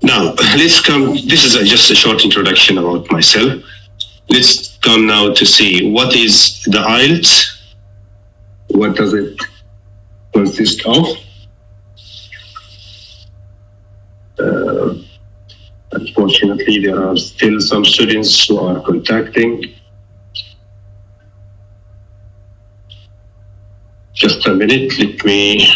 Now, let's come, this is just a short introduction about myself. Let's come now to see what is the IELTS, what does it consist of. Unfortunately, there are still some students who are contacting. Just a minute, let me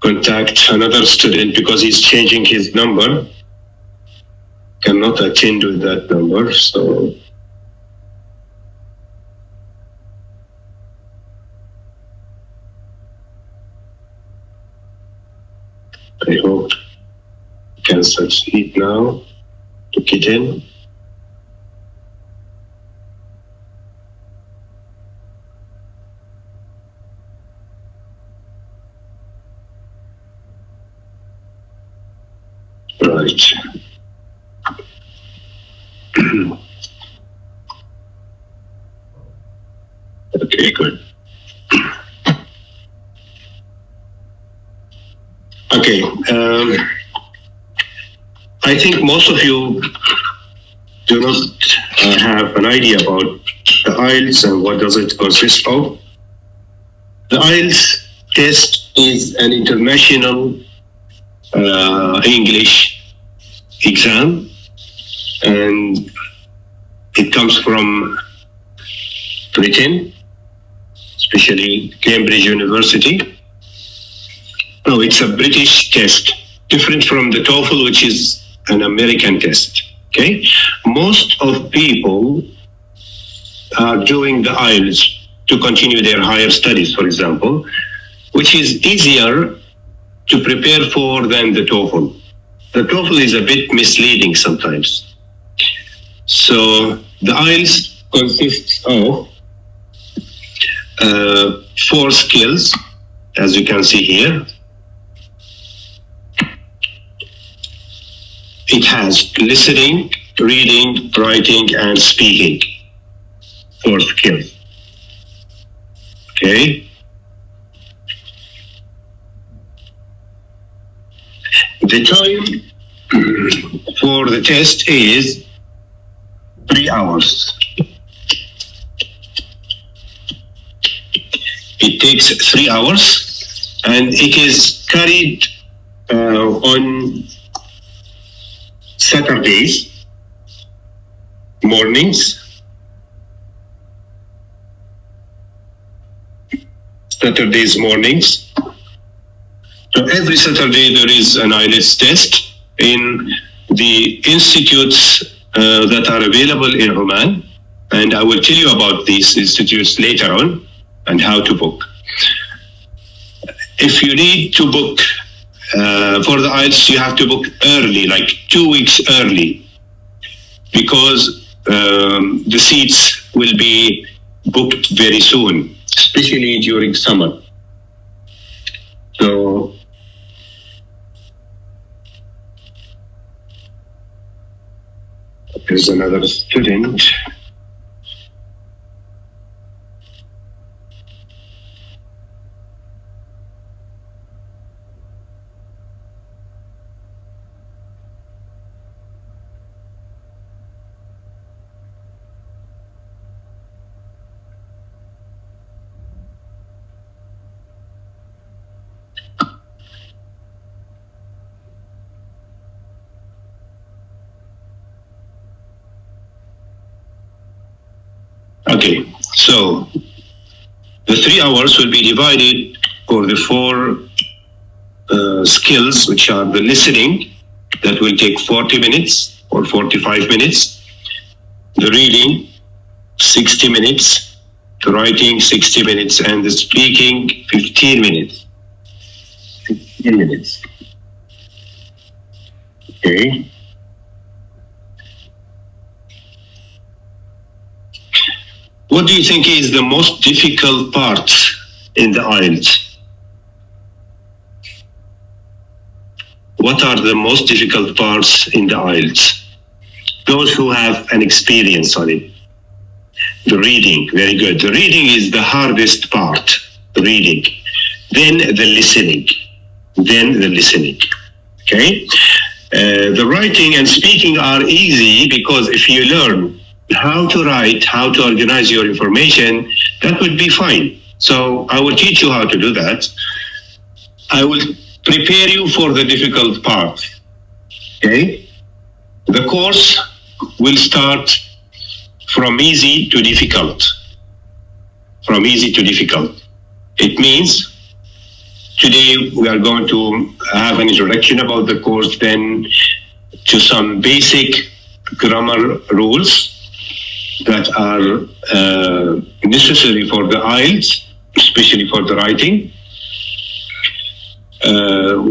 contact another student because he's changing his number. Cannot attend with that number, so I hope you can succeed now to get in. Right. Okay, good. Okay, I think most of you do not have an idea about the IELTS and what does it consist of. The IELTS test is an international English exam, and it comes from Britain, especially Cambridge University. No, it's a British test, different from the TOEFL, which is an American test. Okay, most of people are doing the IELTS to continue their higher studies, for example, which is easier to prepare for than the TOEFL. The TOEFL is a bit misleading sometimes. So the IELTS consists of 4 skills, as you can see here. It has listening, reading, writing, and speaking. 4 skills. Okay. The time for the test is 3 hours. It takes 3 hours, and it is carried on Saturdays mornings. Saturdays mornings. So every Saturday there is an IELTS test in the institutes that are available in Oman, and I will tell you about these institutes later on and how to book. If you need to book for the IELTS, you have to book early, like 2 weeks early, because the seats will be booked very soon, especially during summer. So there's another student. Okay, so the 3 hours will be divided for the 4 skills, which are the listening, that will take 40 minutes or 45 minutes, the reading, 60 minutes, the writing, 60 minutes, and the speaking, 15 minutes. 15 minutes. Okay. What do you think is the most difficult part in the IELTS? What are the most difficult parts in the IELTS? Those who have an experience on it. The reading, very good. The reading is the hardest part, the reading. Then the listening. Then the listening. Okay? The writing and speaking are easy because if you learn how to write, how to organize your information, that would be fine. So I will teach you how to do that. I will prepare you for the difficult part. Okay? The course will start from easy to difficult. From easy to difficult. It means today we are going to have an introduction about the course, then to some basic grammar rules that are necessary for the IELTS, especially for the writing,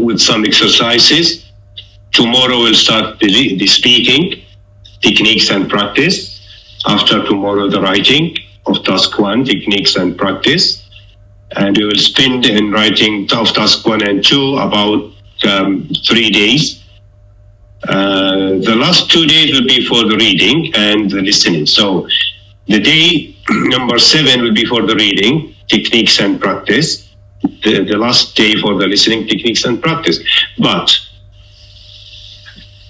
with some exercises. Tomorrow we'll start the speaking, techniques and practice. After tomorrow, the writing of task 1, techniques and practice. And we will spend in writing of task 1 and 2 about 3 days. The last 2 days will be for the reading and the listening. So the day number 7 will be for the reading, techniques and practice. The last day for the listening, techniques and practice. But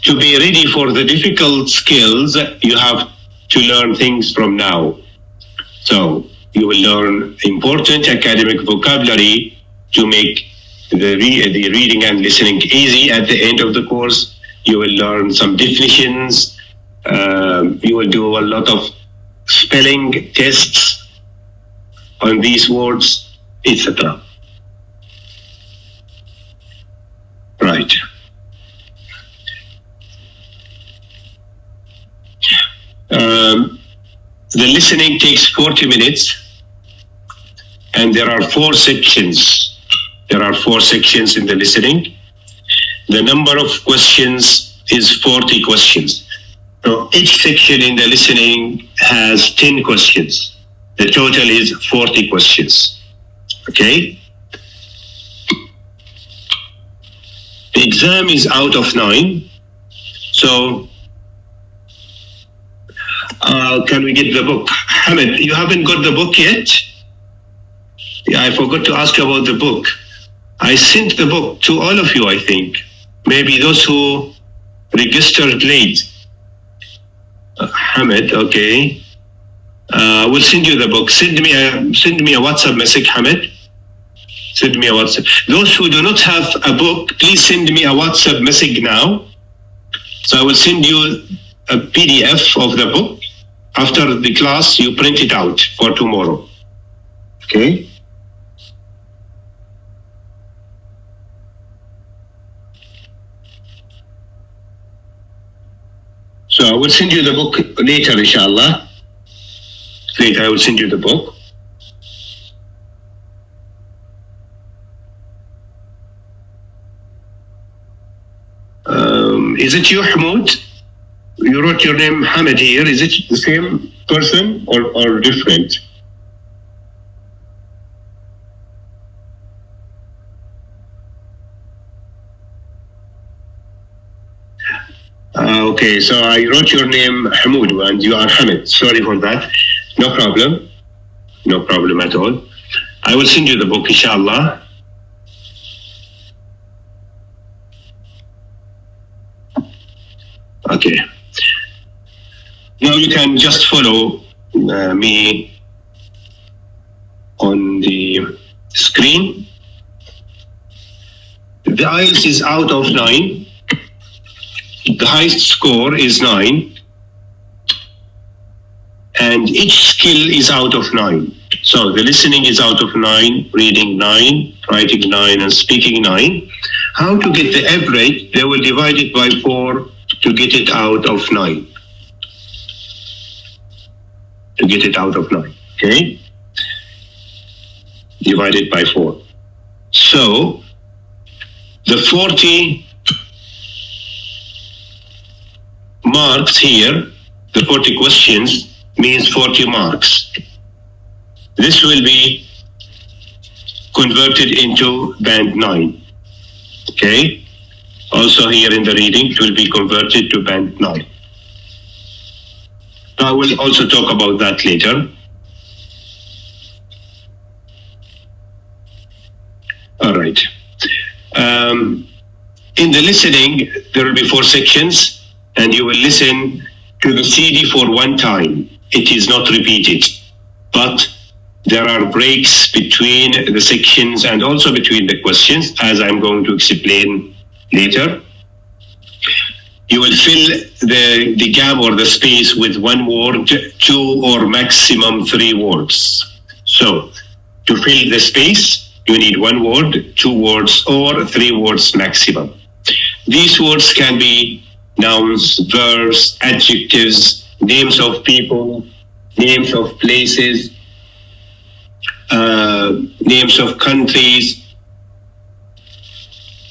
to be ready for the difficult skills, you have to learn things from now. So you will learn important academic vocabulary to make the reading and listening easy at the end of the course. You will learn some definitions. You will do a lot of spelling tests on these words, etc. Right. The listening takes 40 minutes, and there are 4 sections. There are 4 sections in the listening. The number of questions is 40 questions. So each section in the listening has 10 questions. The total is 40 questions. Okay? The exam is out of 9. So can we get the book? Hamid, you haven't got the book yet? Yeah, I forgot to ask about the book. I sent the book to all of you, I think. Maybe those who registered late. Hamid, okay. We'll send you the book. Send me a WhatsApp message, Hamid. Send me a WhatsApp. Those who do not have a book, please send me a WhatsApp message now. So I will send you a PDF of the book. After the class, you print it out for tomorrow. Okay? So I will send you the book later, inshallah. Later, I will send you the book. Is it you, Hamoud? You wrote your name Hamid here. Is it the same person or different? Okay, so I wrote your name Hamoud and you are Hamid. Sorry for that. No problem. No problem at all. I will send you the book, inshallah. Okay. Now you can just follow me on the screen. The IELTS is out of 9. The highest score is 9. And each skill is out of 9. So the listening is out of 9, reading 9, writing 9, and speaking 9. How to get the average? They will divide it by 4 to get it out of 9. To get it out of 9, okay? Divided by 4. So, the 40 marks here, the 40 questions, means 40 marks. This will be converted into band 9, okay? Also here in the reading, it will be converted to band 9. I will also talk about that later. All right. In the listening, there will be 4 sections, and you will listen to the CD for one time. It is not repeated, but there are breaks between the sections and also between the questions, as I'm going to explain later. You will fill the gap or the space with 1 word, 2 or maximum 3 words. So to fill the space, you need 1 word, 2 words, or 3 words maximum. These words can be nouns, verbs, adjectives, names of people, names of places, names of countries,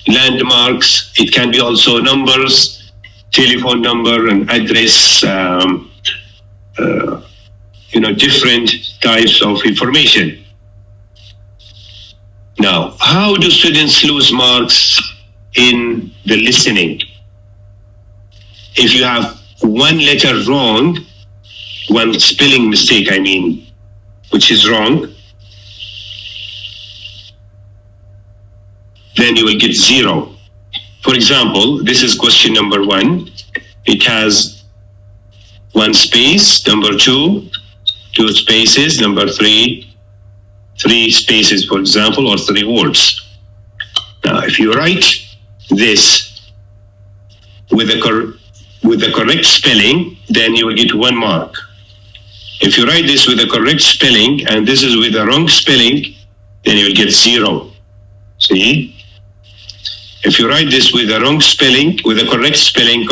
landmarks. It can be also numbers, telephone number and address, different types of information. Now, how do students lose marks in the listening? If you have 1 letter wrong, 1 spelling mistake, which is wrong, then you will get 0. For example, this is question number 1. It has 1 space, number 2, 2 spaces, number 3, 3 spaces, for example, or 3 words. Now, if you write this with the correct spelling, then you will get 1 mark. If you write this with the correct spelling and this is with the wrong spelling, then you will get 0. See? If you write this with the wrong spelling, with the correct spelling,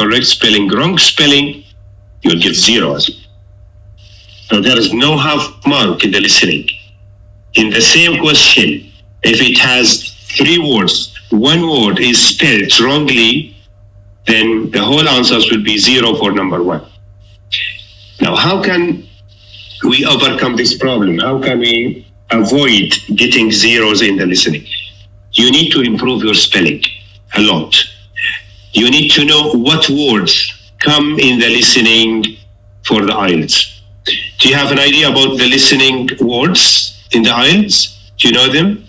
wrong spelling, you will get 0. So there is no half mark in the listening. In the same question, if it has 3 words, 1 word is spelled wrongly, then the whole answers will be 0 for number 1. Now, how can we overcome this problem? How can we avoid getting zeros in the listening? You need to improve your spelling a lot. You need to know what words come in the listening for the IELTS. Do you have an idea about the listening words in the IELTS? Do you know them?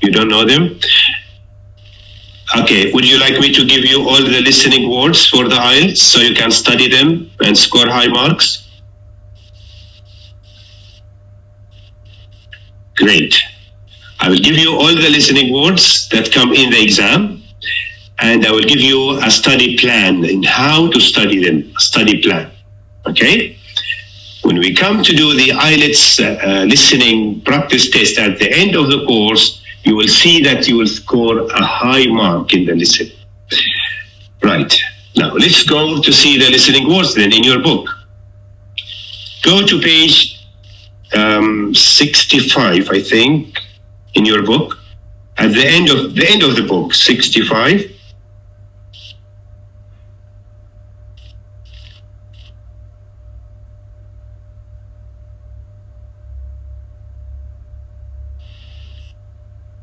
You don't know them? Okay, would you like me to give you all the listening words for the IELTS so you can study them and score high marks? Great. I will give you all the listening words that come in the exam, and I will give you a study plan in how to study them, a study plan. Okay? When we come to do the IELTS listening practice test at the end of the course, you will see that you will score a high mark in the listening. Right. Now, let's go to see the listening words then in your book. Go to page 65, I think, in your book. At the end of the book, 65.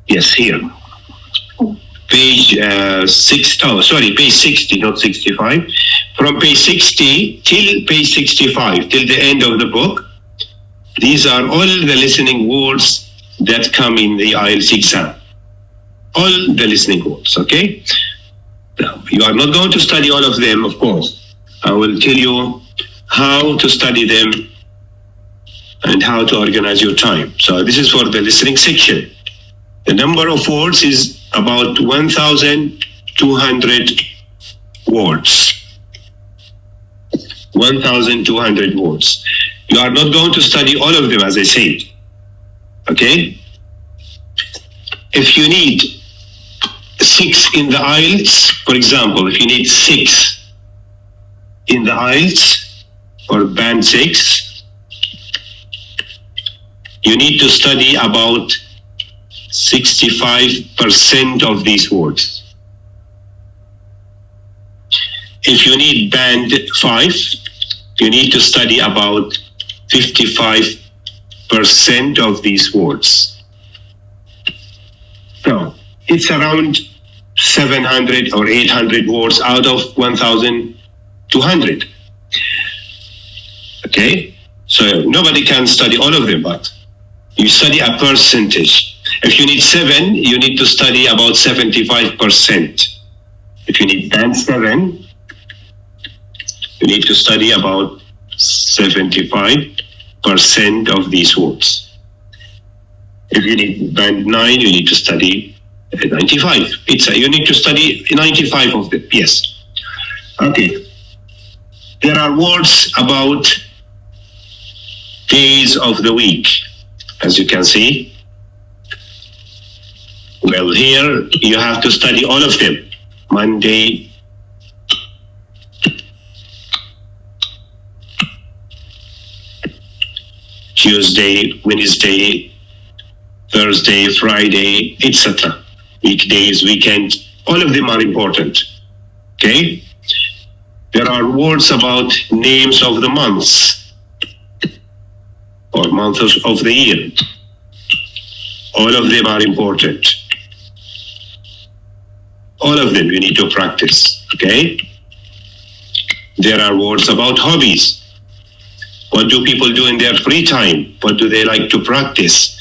Yes, here. Page page 60, not 65. From page 60 till page 65, till the end of the book, these are all the listening words that come in the IELTS exam. All the listening words, okay? Now, you are not going to study all of them, of course. I will tell you how to study them and how to organize your time. So this is for the listening section. The number of words is about 1,200 words. 1,200 words. You are not going to study all of them, as I said. Okay? If you need 6 in the IELTS, for example, if you need 6 in the IELTS or band 6, you need to study about 65% of these words. If you need band 5, you need to study about 55% of these words. So it's around 700 or 800 words out of 1,200. Okay, So nobody can study all of them, but you study a percentage. If you need 7, you need to study about 75%. If you need band 7, you need to study about 75% of these words. If you need band 9, you need to study 95. You need to study 95 of them, yes. Okay. There are words about days of the week, as you can see. Well, here you have to study all of them. Monday, Tuesday, Wednesday, Thursday, Friday, etc. Weekdays, weekend, all of them are important. Okay? There are words about names of the months or months of the year. All of them are important. All of them you need to practice. Okay? There are words about hobbies. What do people do in their free time? What do they like to practice?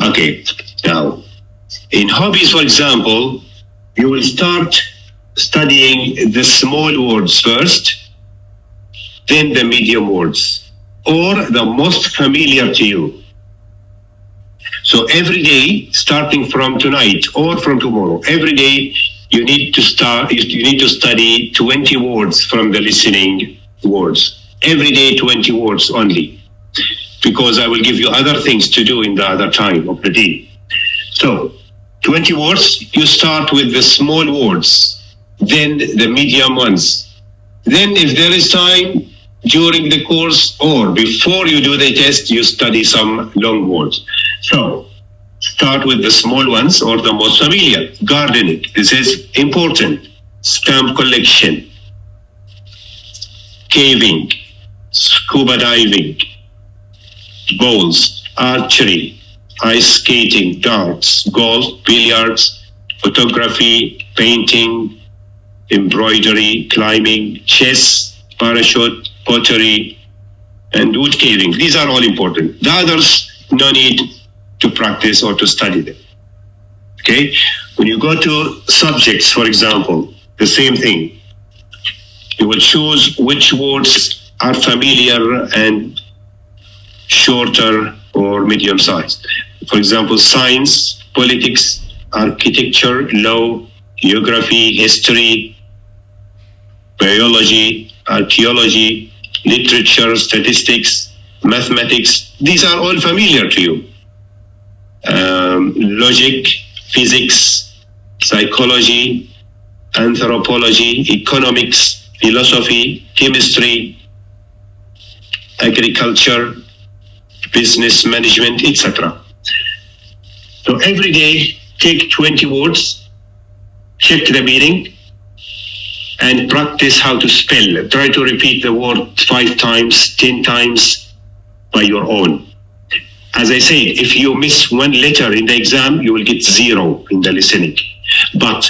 Okay, now, in hobbies, for example, you will start studying the small words first, then the medium words, or the most familiar to you. So every day, starting from tonight or from tomorrow, every day you need to study 20 words from the listening words. Every day 20 words only, because I will give you other things to do in the other time of the day. So 20 words, you start with the small words, then the medium ones. Then if there is time during the course or before you do the test, you study some long words. So start with the small ones or the most familiar. Gardening, this is important. Stamp collection, caving, scuba diving, bowls, archery, ice skating, darts, golf, billiards, photography, painting, embroidery, climbing, chess, parachute, pottery, and wood carving. These are all important. The others, no need to practice or to study them. Okay? When you go to subjects, for example, the same thing. You will choose which words are familiar and shorter or medium sized. For example, science, politics, architecture, law, geography, history, biology, archaeology, literature, statistics, mathematics. These are all familiar to you. Logic, physics, psychology, anthropology, economics, philosophy, chemistry, agriculture, business management, etc. So every day, take 20 words, check the meaning, and practice how to spell. Try to repeat the word 5 times, 10 times by your own. As I said, if you miss one letter in the exam, you will get 0 in the listening. But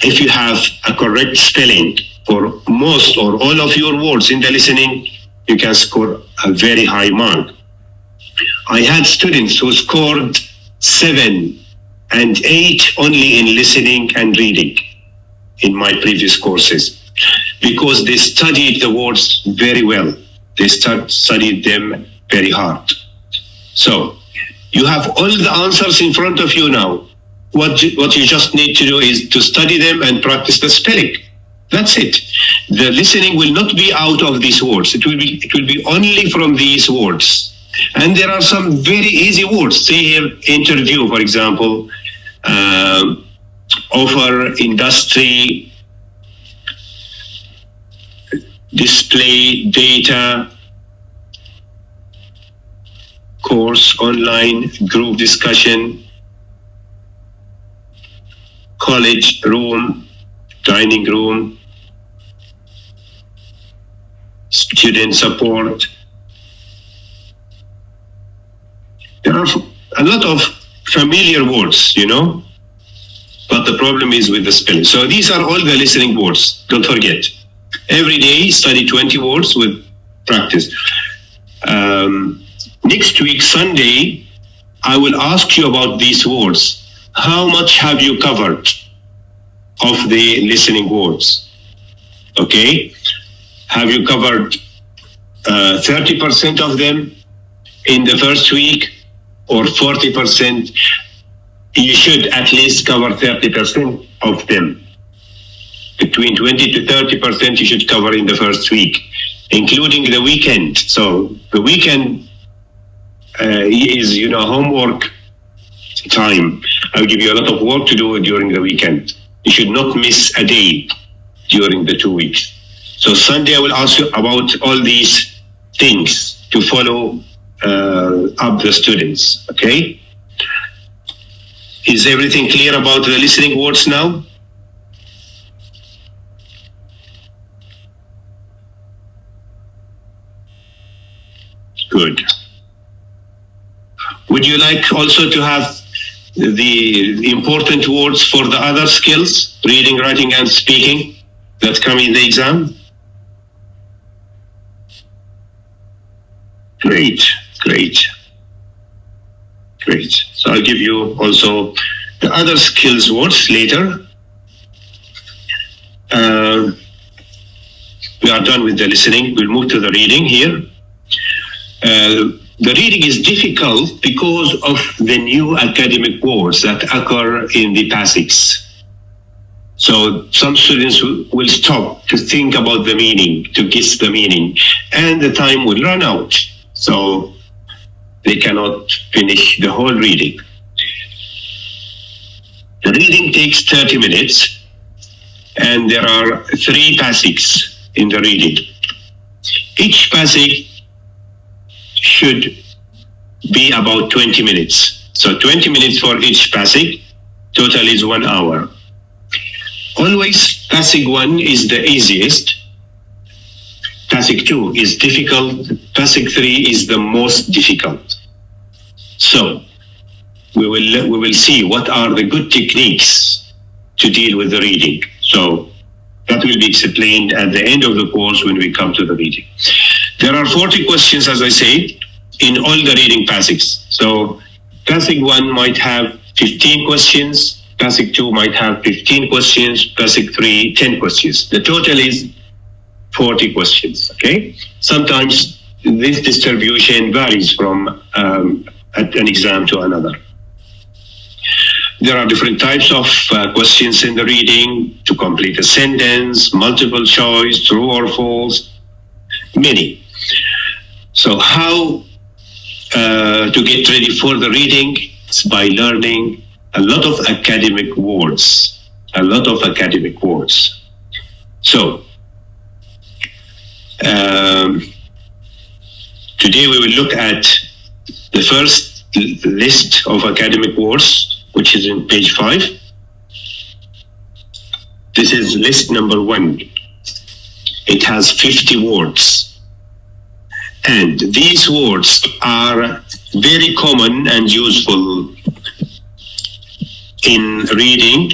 if you have a correct spelling for most or all of your words in the listening, you can score a very high mark. I had students who scored 7 and 8 only in listening and reading in my previous courses, because they studied the words very well. They studied them very hard. So you have all the answers in front of you now. What you just need to do is to study them and practice the spelling. That's it. The listening will not be out of these words. It will be only from these words. And there are some very easy words. Say here, interview, for example, offer, industry, display, data, course, online, group discussion, college, room, dining room, student support. There are a lot of familiar words, but the problem is with the spelling. So these are all the listening words. Don't forget. Every day, study 20 words with practice. Next week, Sunday, I will ask you about these words. How much have you covered of the listening words? Okay? Have you covered 30% of them in the first week, or 40%? You should at least cover 30% of them. Between 20 to 30% you should cover in the first week, including the weekend. So the weekend is, homework time. I'll give you a lot of work to do during the weekend. You should not miss a day during the 2 weeks. So Sunday I will ask you about all these things to follow up the students, okay? Is everything clear about the listening words now? Good. Would you like also to have the important words for the other skills, reading, writing, and speaking, that come in the exam? Great, great, great. So I'll give you also the other skills words later. We are done with the listening. We'll move to the reading here. The reading is difficult because of the new academic words that occur in the passages. So some students will stop to think about the meaning, to guess the meaning, and the time will run out. So they cannot finish the whole reading. The reading takes 30 minutes, and there are 3 passages in the reading. Each passage should be about 20 minutes. So 20 minutes for each passage, total is 1 hour. Always passage 1 is the easiest, passage 2 is difficult, passage 3 is the most difficult. So we will see what are the good techniques to deal with the reading. So that will be explained at the end of the course when we come to the reading. There are 40 questions, as I said, in all the reading passages. So passage 1 might have 15 questions, passage 2 might have 15 questions, passage 3, 10 questions. The total is 40 questions, okay? Sometimes this distribution varies from an exam to another. There are different types of questions in the reading: to complete a sentence, multiple choice, true or false, many. So how to get ready for the reading? It's by learning a lot of academic words, So today we will look at the first list of academic words, which is in page 5. This is list number 1. It has 50 words. And these words are very common and useful in reading,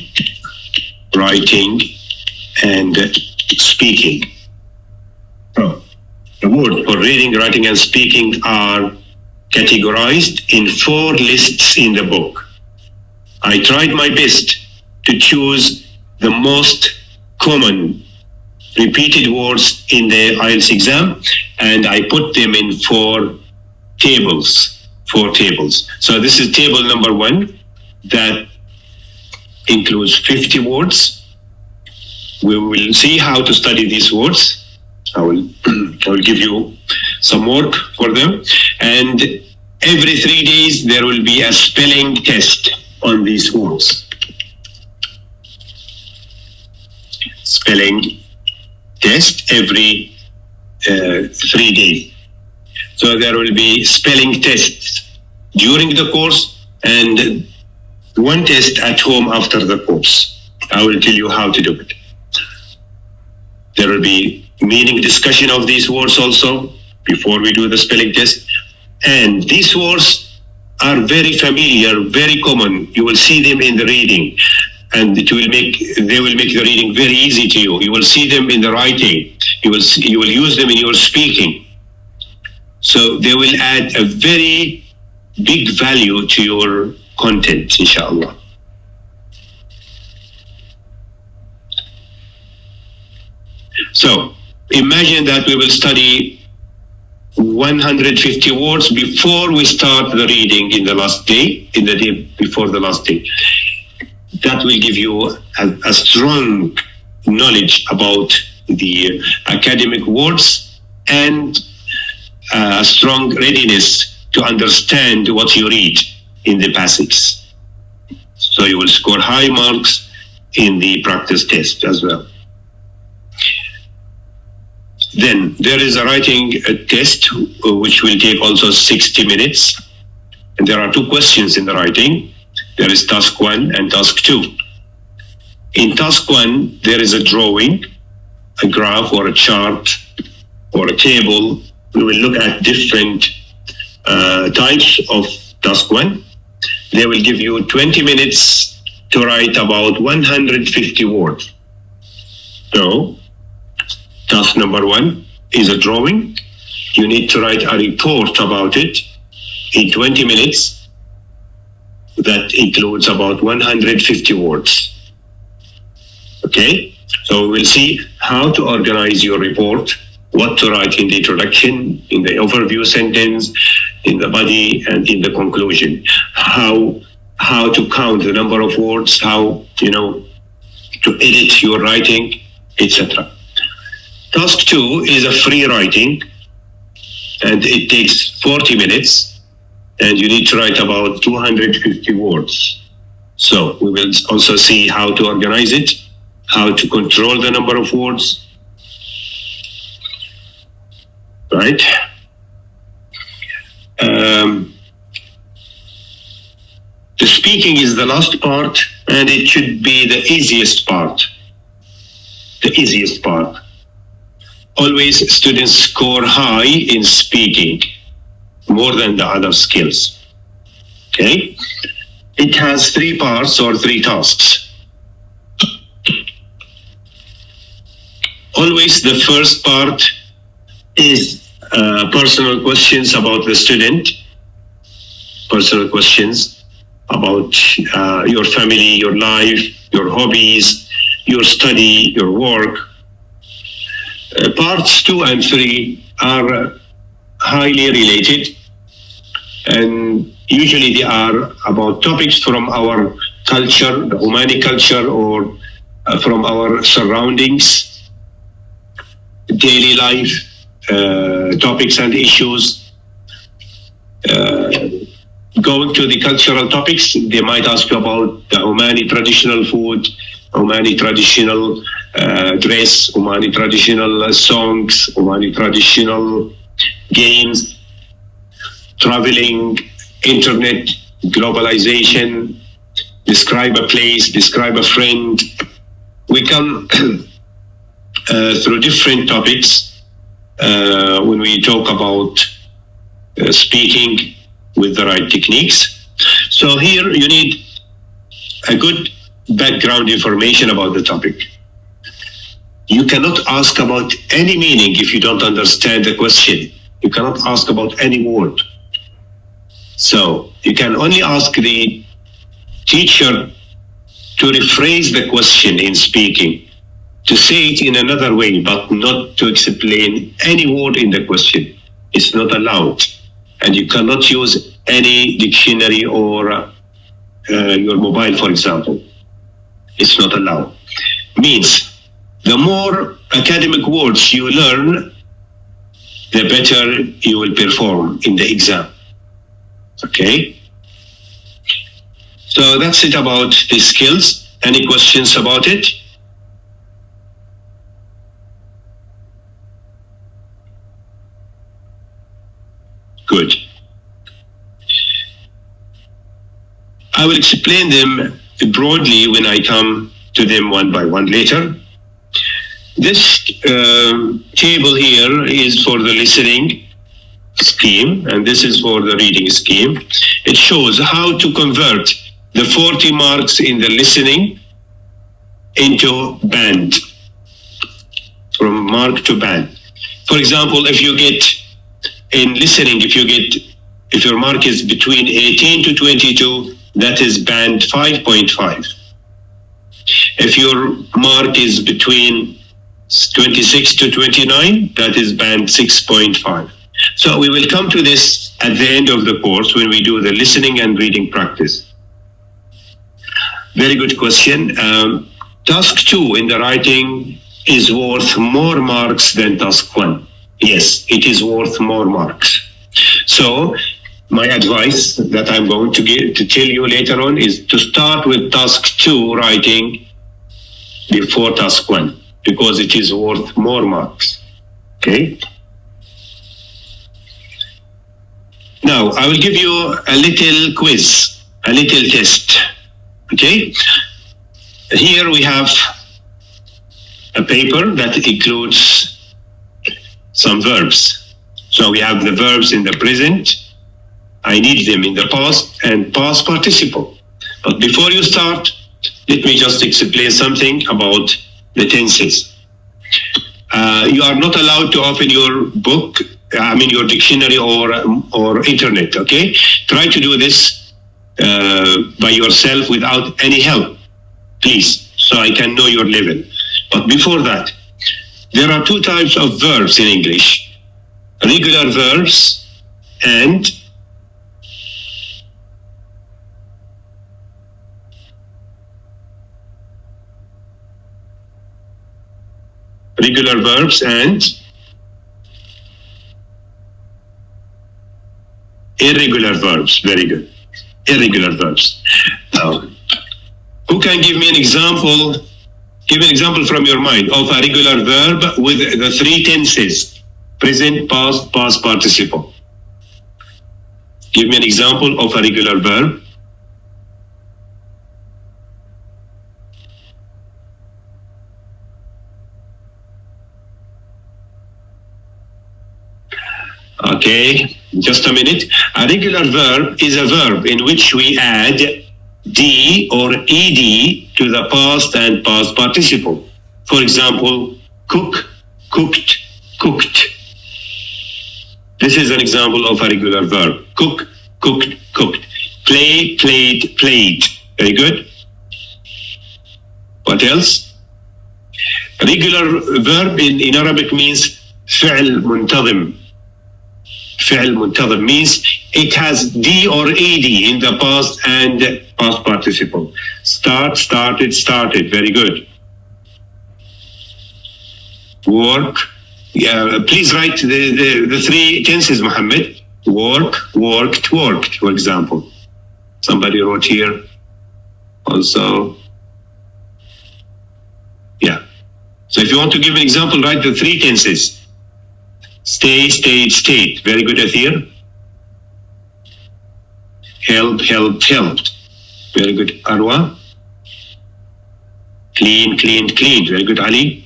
writing, and speaking. The words for reading, writing, and speaking are categorized in 4 lists in the book. I tried my best to choose the most common repeated words in the IELTS exam, and I put them in 4 tables. So this is table number 1 that includes 50 words. We will see how to study these words. I will give you some work for them, and every 3 days there will be a spelling test on these words. Spelling test every 3 days. So there will be spelling tests during the course and 1 test at home after the course. I will tell you how to do it. There will be meaning discussion of these words also before we do the spelling test. And these words are very familiar, very common. You will see them in the reading, and they will make the reading very easy to you. You will see them in the writing. You will use them in your speaking. So they will add a very big value to your content, inshallah. So imagine that we will study 150 words before we start the reading in the last day, in the day before the last day. That will give you a strong knowledge about the academic words and a strong readiness to understand what you read in the passage. So you will score high marks in the practice test as well. Then there is a writing test which will take also 60 minutes. And there are 2 questions in the writing. There is task 1 and task 2. In task 1, there is a drawing, a graph or a chart or a table. We will look at different types of task 1. They will give you 20 minutes to write about 150 words. So, task number 1 is a drawing. You need to write a report about it in 20 minutes. That includes about 150 words. Okay? So we'll see how to organize your report, what to write in the introduction, in the overview sentence, in the body, and in the conclusion. How to count the number of words, how, to edit your writing, etc. Task 2 is a free writing, and it takes 40 minutes, and you need to write about 250 words. So we will also see how to organize it, how to control the number of words, right? The speaking is the last part, and it should be the easiest part. The easiest part. Always students score high in speaking, more than the other skills. Okay? It has 3 parts or 3 tasks. Always the first part is personal questions about the student, personal questions about your family, your life, your hobbies, your study, your work. Parts 2 and 3 are highly related, and usually they are about topics from our culture, the Omani culture, or from our surroundings, daily life, topics and issues. Going to the cultural topics, they might ask you about the Omani traditional food, Omani traditional dress, Omani traditional songs, Omani traditional games, traveling, internet, globalization, describe a place, describe a friend. We come through different topics when we talk about speaking with the right techniques. So here you need a good background information about the topic. You cannot ask about any meaning if you don't understand the question. You cannot ask about any word. So you can only ask the teacher to rephrase the question in speaking, to say it in another way, but not to explain any word in the question. It's not allowed. And you cannot use any dictionary or your mobile, for example. It's not allowed. Means the more academic words you learn, the better you will perform in the exam. Okay? So that's it about the skills. Any questions about it? Good. I will explain them broadly when I come to them one by one later. This table here is for the listening scheme, and this is for the reading scheme. It shows how to convert the 40 marks in the listening into band, from mark to band. For example, if you get in listening, if your mark is between 18 to 22, that is band 5.5. If your mark is between 26 to 29, that is band 6.5. So we will come to this at the end of the course when we do the listening and reading practice. Very good question. Task 2 in the writing is worth more marks than task 1. Yes, it is worth more marks. So my advice that I'm going to tell you later on is to start with task 2 writing before task 1, because it is worth more marks. Okay? Now, I will give you a little quiz, a little test. Okay? Here we have a paper that includes some verbs. So we have the verbs in the present. I need them in the past and past participle. But before you start, let me just explain something about the tenses. You are not allowed to open your book, your dictionary or internet, okay? Try to do this by yourself without any help, please, so I can know your level. But before that, there are 2 types of verbs in English: regular verbs and irregular verbs. Very good. Irregular verbs. Now, who can give me an example? Give an example from your mind of a regular verb with the 3 tenses: present, past, past participle. Give me an example of a regular verb. Okay, just a minute. A regular verb is a verb in which we add D or ED to the past and past participle. For example, cook, cooked, cooked. This is an example of a regular verb. Cook, cooked, cooked. Play, played, played. Very good. What else? A regular verb in Arabic means فعل منتظم. فعل منتظم means it has D or ED in the past and past participle. Start, started, started. Very good. Work. Yeah, please write the 3 tenses, Muhammad. Work, worked, worked, for example. Somebody wrote here also. Yeah. So if you want to give an example, write the 3 tenses. Stay, stayed, stayed. Very good, Athir. Help, helped, helped. Very good, Arwa. Clean, cleaned, cleaned. Very good, Ali.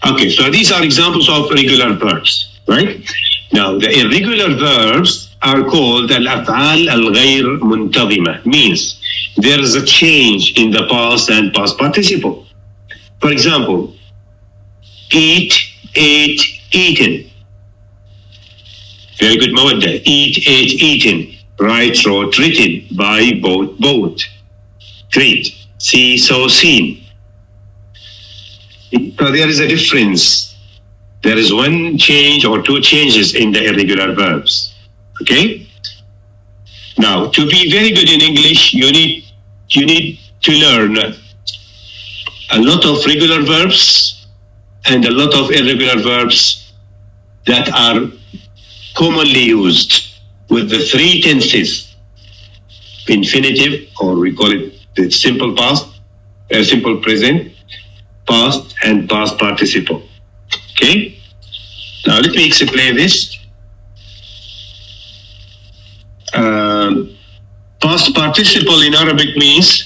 Okay, so these are examples of regular verbs, right? Now, the irregular verbs are called al-af'al al-ghayr muntazima, means there is a change in the past and past participle. For example, eat, ate, eaten. Very good, Mawadda. Eat, ate, eaten. Write, wrote, written. Buy, bought, bought. Great. See, saw, seen. So there is a difference. There is 1 change or 2 changes in the irregular verbs. Okay? Now, to be very good in English, you need to learn a lot of regular verbs and a lot of irregular verbs that are commonly used with the 3 tenses: infinitive, or we call it the simple past, simple present, past, and past participle. Okay? Now let me explain this. Past participle in Arabic means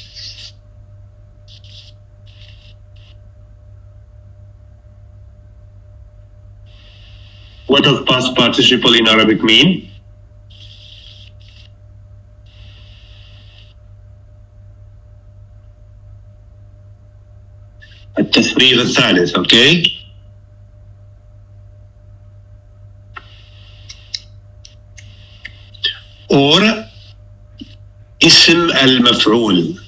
what does past participle in Arabic mean? التثريف الثالث, okay? or اسم المفعول.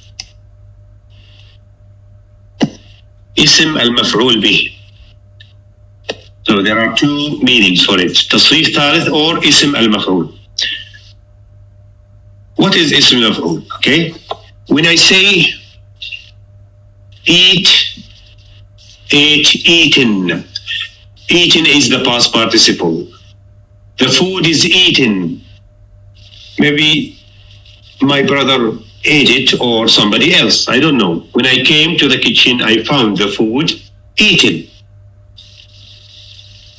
اسم المفعول به. So there are two meanings for it. تصريف ثالث or اسم المفعول. What is اسم المفعول? Okay. When I say eat, ate, eaten. Eaten is the past participle. The food is eaten. Maybe my brother ate it or somebody else. I don't know. When I came to the kitchen, I found the food eaten.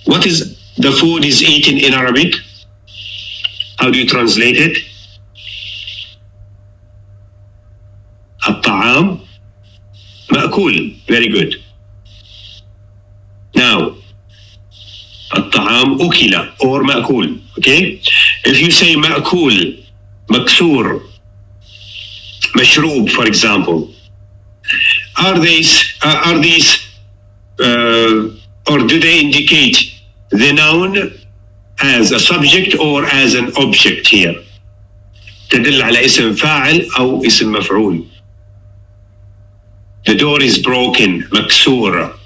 What is the food is eaten in Arabic? How do you translate it? الطعام مأكول. Very good. Now, الطعام أكل or مأكول. Okay? If you say مأكول, مكسور, مشروب, for example, are these or do they indicate the noun as a subject or as an object here? تدل على اسم فاعل أو اسم مفعول. The door is broken, مكسور.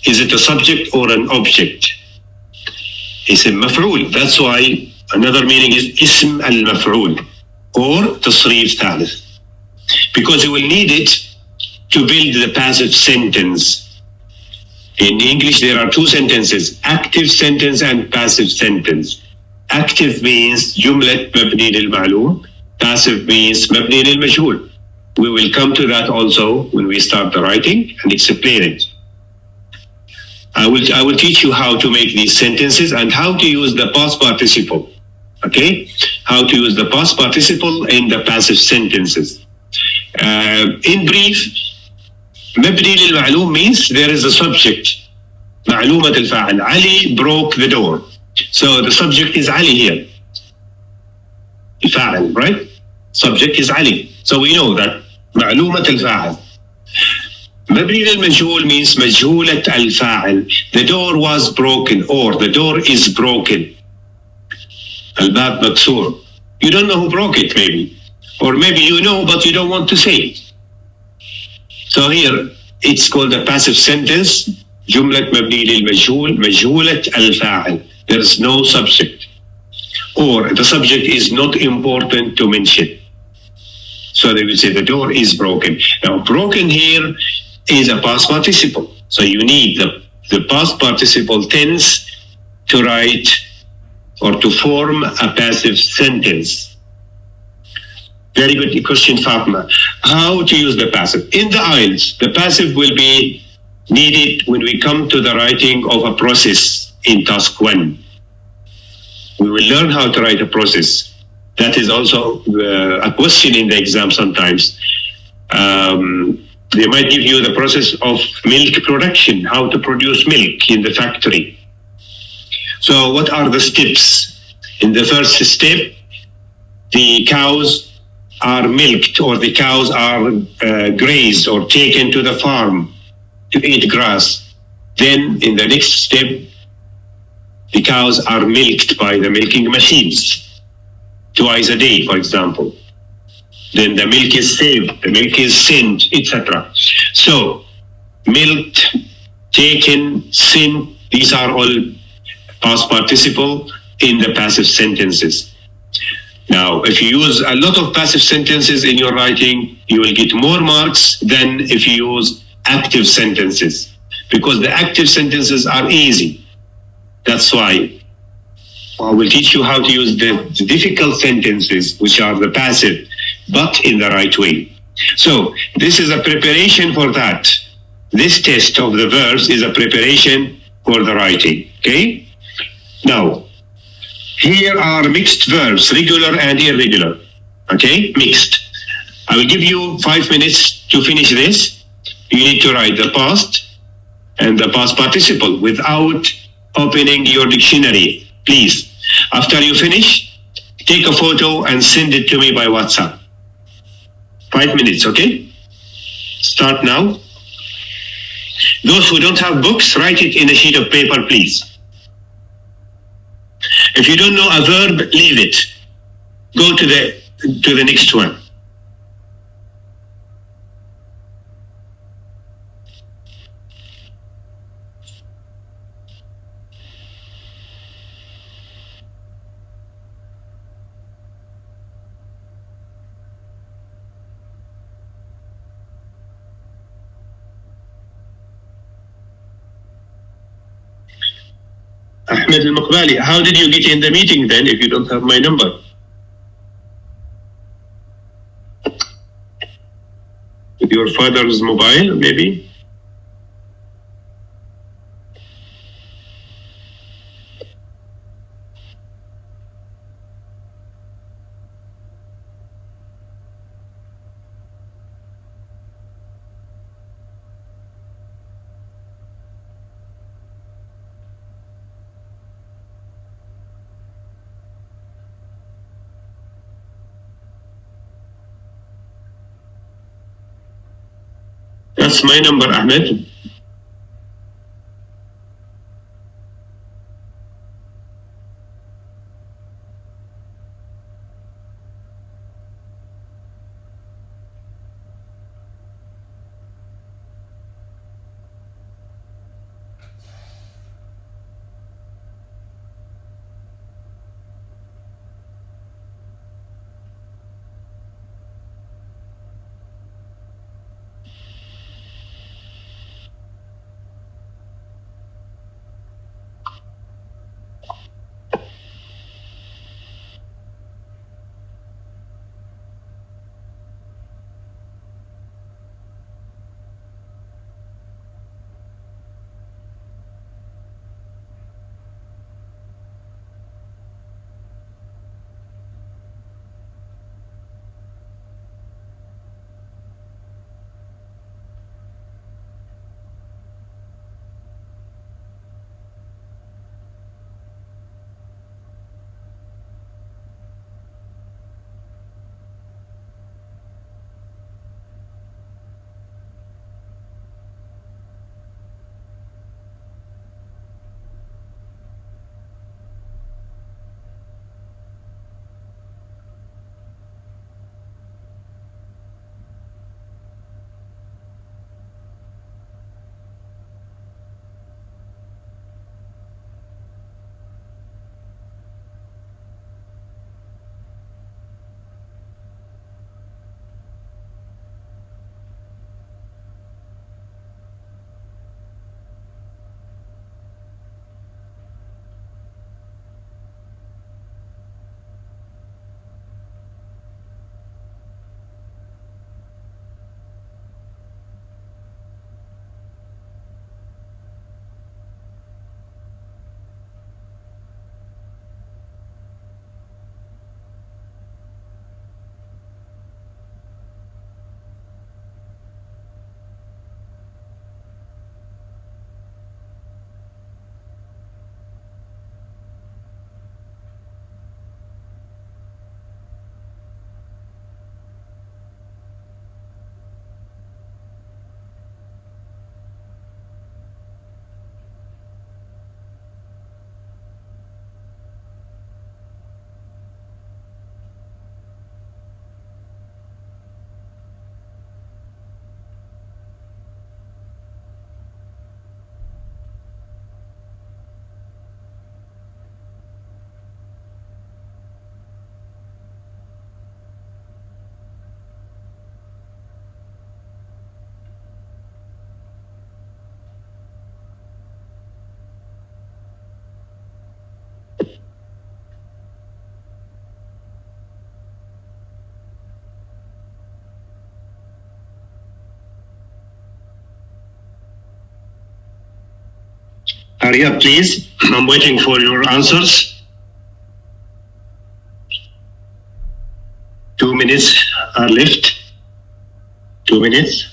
Is it a subject or an object? اسم مفعول. That's why another meaning is اسم المفعول or تصريف ثالث. Because you will need it to build the passive sentence. In English, there are two sentences, active sentence and passive sentence. Active means جملة مبني للمعلوم. Passive means مبني للمجهول. We will come to that also when we start the writing and explain it. I will teach you how to make these sentences and how to use the past participle. Okay? How to use the past participle in the passive sentences. In brief, مبني للمعلوم means there is a subject. معلومة الفاعل. Ali broke the door. So the subject is Ali here. الفاعل, right? Subject is Ali. So we know that معلومة الفاعل. مبني للمجهول means مجهولة الفاعل. The door was broken or the door is broken. الباب مكسور. You don't know who broke it maybe. Or maybe you know but you don't want to say it. So here it's called a passive sentence. جملة مبني للمجهول مجهولة الفاعل. There is no subject. Or the subject is not important to mention. So they will say the door is broken. Now broken here is a past participle. So you need the past participle tense to write or to form a passive sentence. Very good question, Fatma. How to use the passive? In the IELTS, the passive will be needed when we come to the writing of a process in task 1. We will learn how to write a process. That is also a question in the exam sometimes. They might give you the process of milk production, how to produce milk in the factory. So what are the steps? In the first step, the cows are milked or the cows are grazed or taken to the farm to eat grass. Then in the next step, the cows are milked by the milking machines twice a day, for example. Then the milk is saved, the milk is sent, etc. So, milked, taken, sent, these are all past participle in the passive sentences. Now, if you use a lot of passive sentences in your writing, you will get more marks than if you use active sentences, because the active sentences are easy. That's why I will teach you how to use the difficult sentences, which are the passive, but in the right way. So this is a preparation for that. This test of the verbs is a preparation for the writing. Okay? Now, here are mixed verbs, regular and irregular. Okay? Mixed. I will give you 5 minutes to finish this. You need to write the past and the past participle without opening your dictionary, please. After you finish, take a photo and send it to me by WhatsApp. 5 minutes, okay? Start now. Those who don't have books, write it in a sheet of paper, please. If you don't know a verb, leave it. go to the next one. Ahmed al-Maqbali, how did you get in the meeting then if you don't have my number? With your father's mobile, maybe? That's my number, Ahmed. Hurry up, please. I'm waiting for your answers. 2 minutes are left. 2 minutes.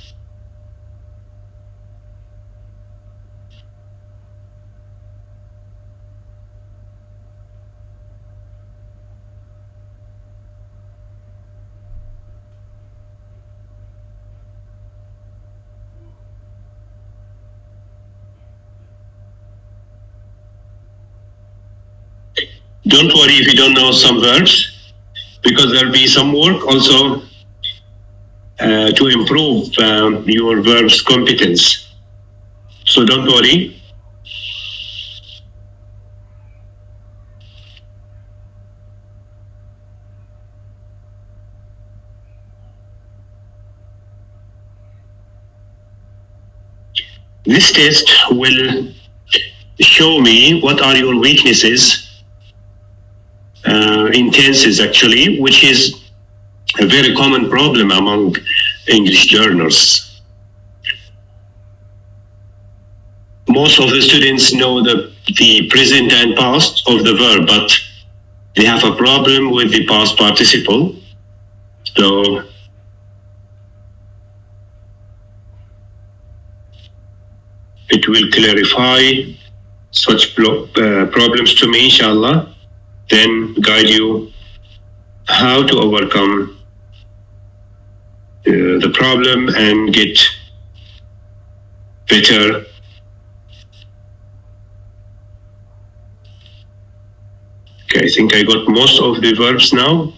Don't worry if you don't know some verbs. because there'll be some work also to improve your verbs competence. So don't worry. This test will show me what are your weaknesses in tenses, actually, which is a very common problem among English learners. Most of the students know the present and past of the verb, but they have a problem with the past participle. So it will clarify such problems to me, inshallah, then guide you how to overcome the problem and get better. Okay, I think I got most of the verbs now.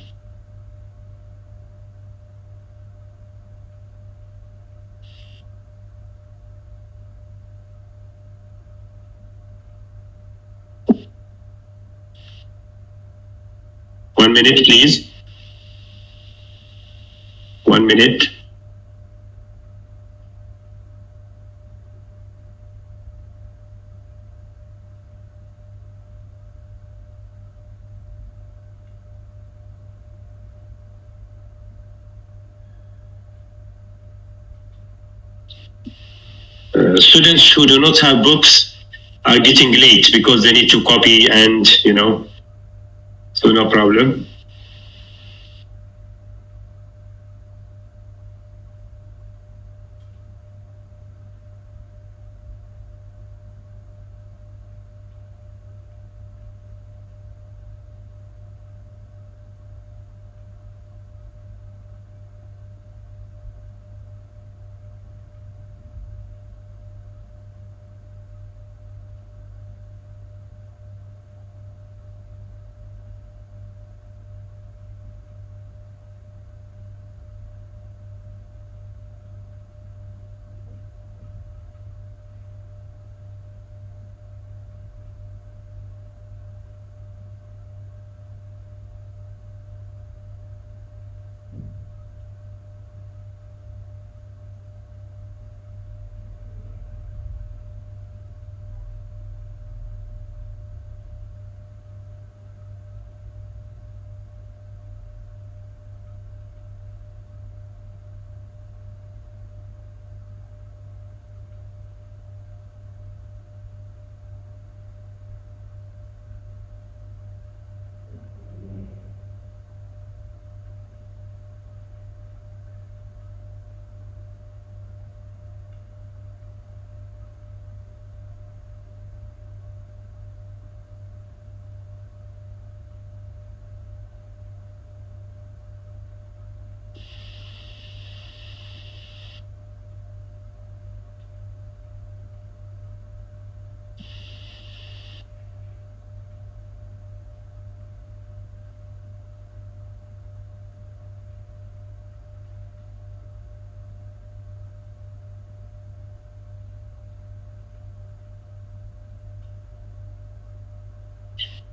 One minute, please. 1 minute. Students who do not have books are getting late because they need to copy and, so no problem.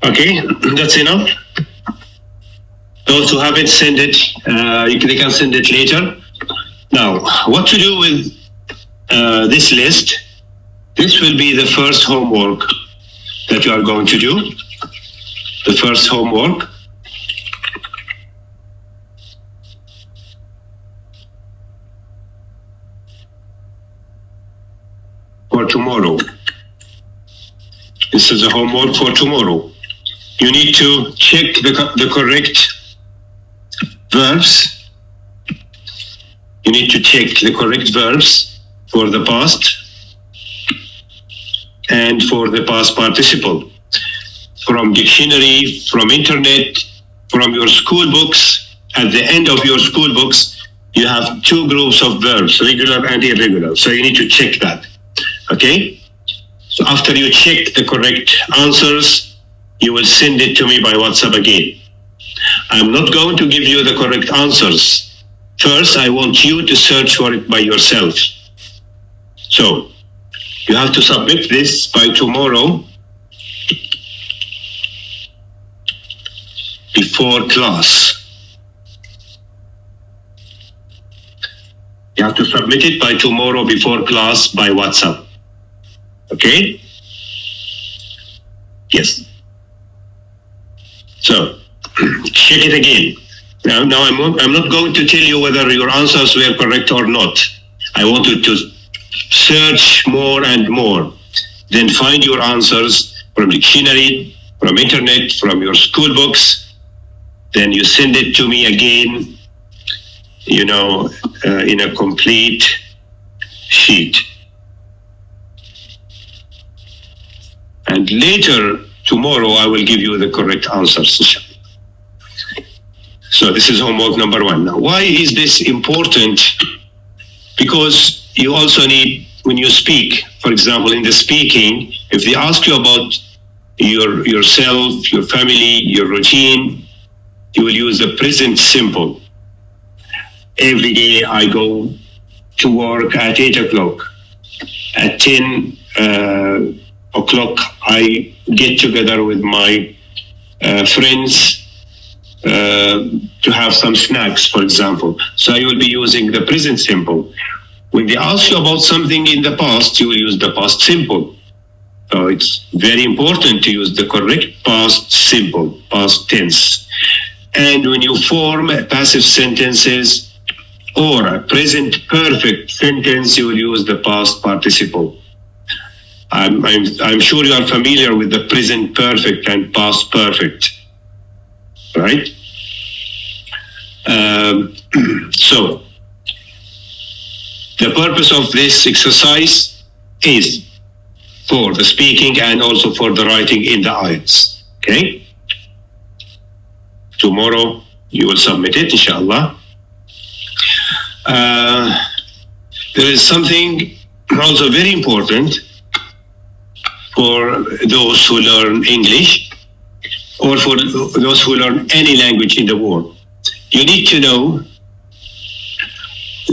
Okay, that's enough. Those who haven't sent it, they can send it later. Now, what to do with this list? This will be the first homework that you are going to do. The first homework. For tomorrow. This is the homework for tomorrow. You need to check the correct verbs. You need to check the correct verbs for the past and for the past participle. From dictionary, from internet, from your school books. At the end of your school books, you have two groups of verbs, regular and irregular. So you need to check that. Okay? So after you check the correct answers, you will send it to me by WhatsApp again. I'm not going to give you the correct answers. First, I want you to search for it by yourself. So, you have to submit this by tomorrow before class. You have to submit it by tomorrow before class by WhatsApp. Okay? Yes. So, check it again. Now I'm not going to tell you whether your answers were correct or not. I want you to search more and more. Then find your answers from dictionary, from internet, from your school books. Then you send it to me again, in a complete sheet. And later, tomorrow, I will give you the correct answers. So this is homework number 1. Now, why is this important? Because you also need, when you speak, for example, in the speaking, if they ask you about yourself, your family, your routine, you will use the present simple. Every day I go to work at 8 o'clock. At 10 o'clock, I get together with my friends to have some snacks, for example. So I will be using the present simple. When they ask you about something in the past, you will use the past simple. So it's very important to use the correct past simple, past tense. And when you form passive sentences or a present perfect sentence, you will use the past participle. I'm sure you are familiar with the present perfect and past perfect, right? So, the purpose of this exercise is for the speaking and also for the writing in the IELTS, okay? Tomorrow you will submit it, inshallah. There is something also very important for those who learn English or for those who learn any language in the world. You need to know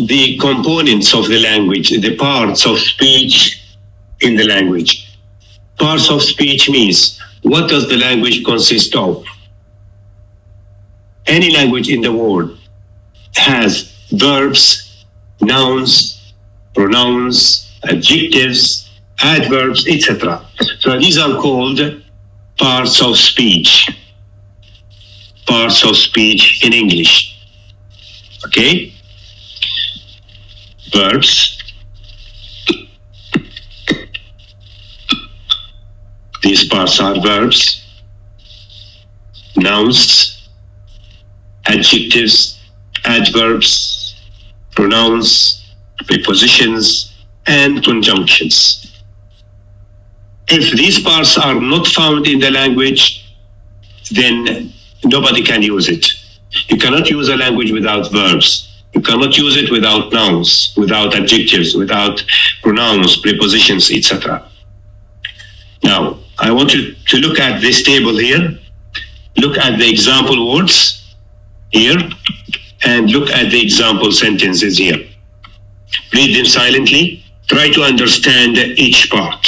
the components of the language, the parts of speech in the language. Parts of speech means, what does the language consist of? Any language in the world has verbs, nouns, pronouns, adjectives, adverbs, etc. So these are called parts of speech. Parts of speech in English. Okay? Verbs. These parts are verbs, nouns, adjectives, adverbs, pronouns, prepositions, and conjunctions. If these parts are not found in the language, then nobody can use it. You cannot use a language without verbs. You cannot use it without nouns, without adjectives, without pronouns, prepositions, etc. Now, I want you to look at this table here. Look at the example words here, and look at the example sentences here. Read them silently. Try to understand each part.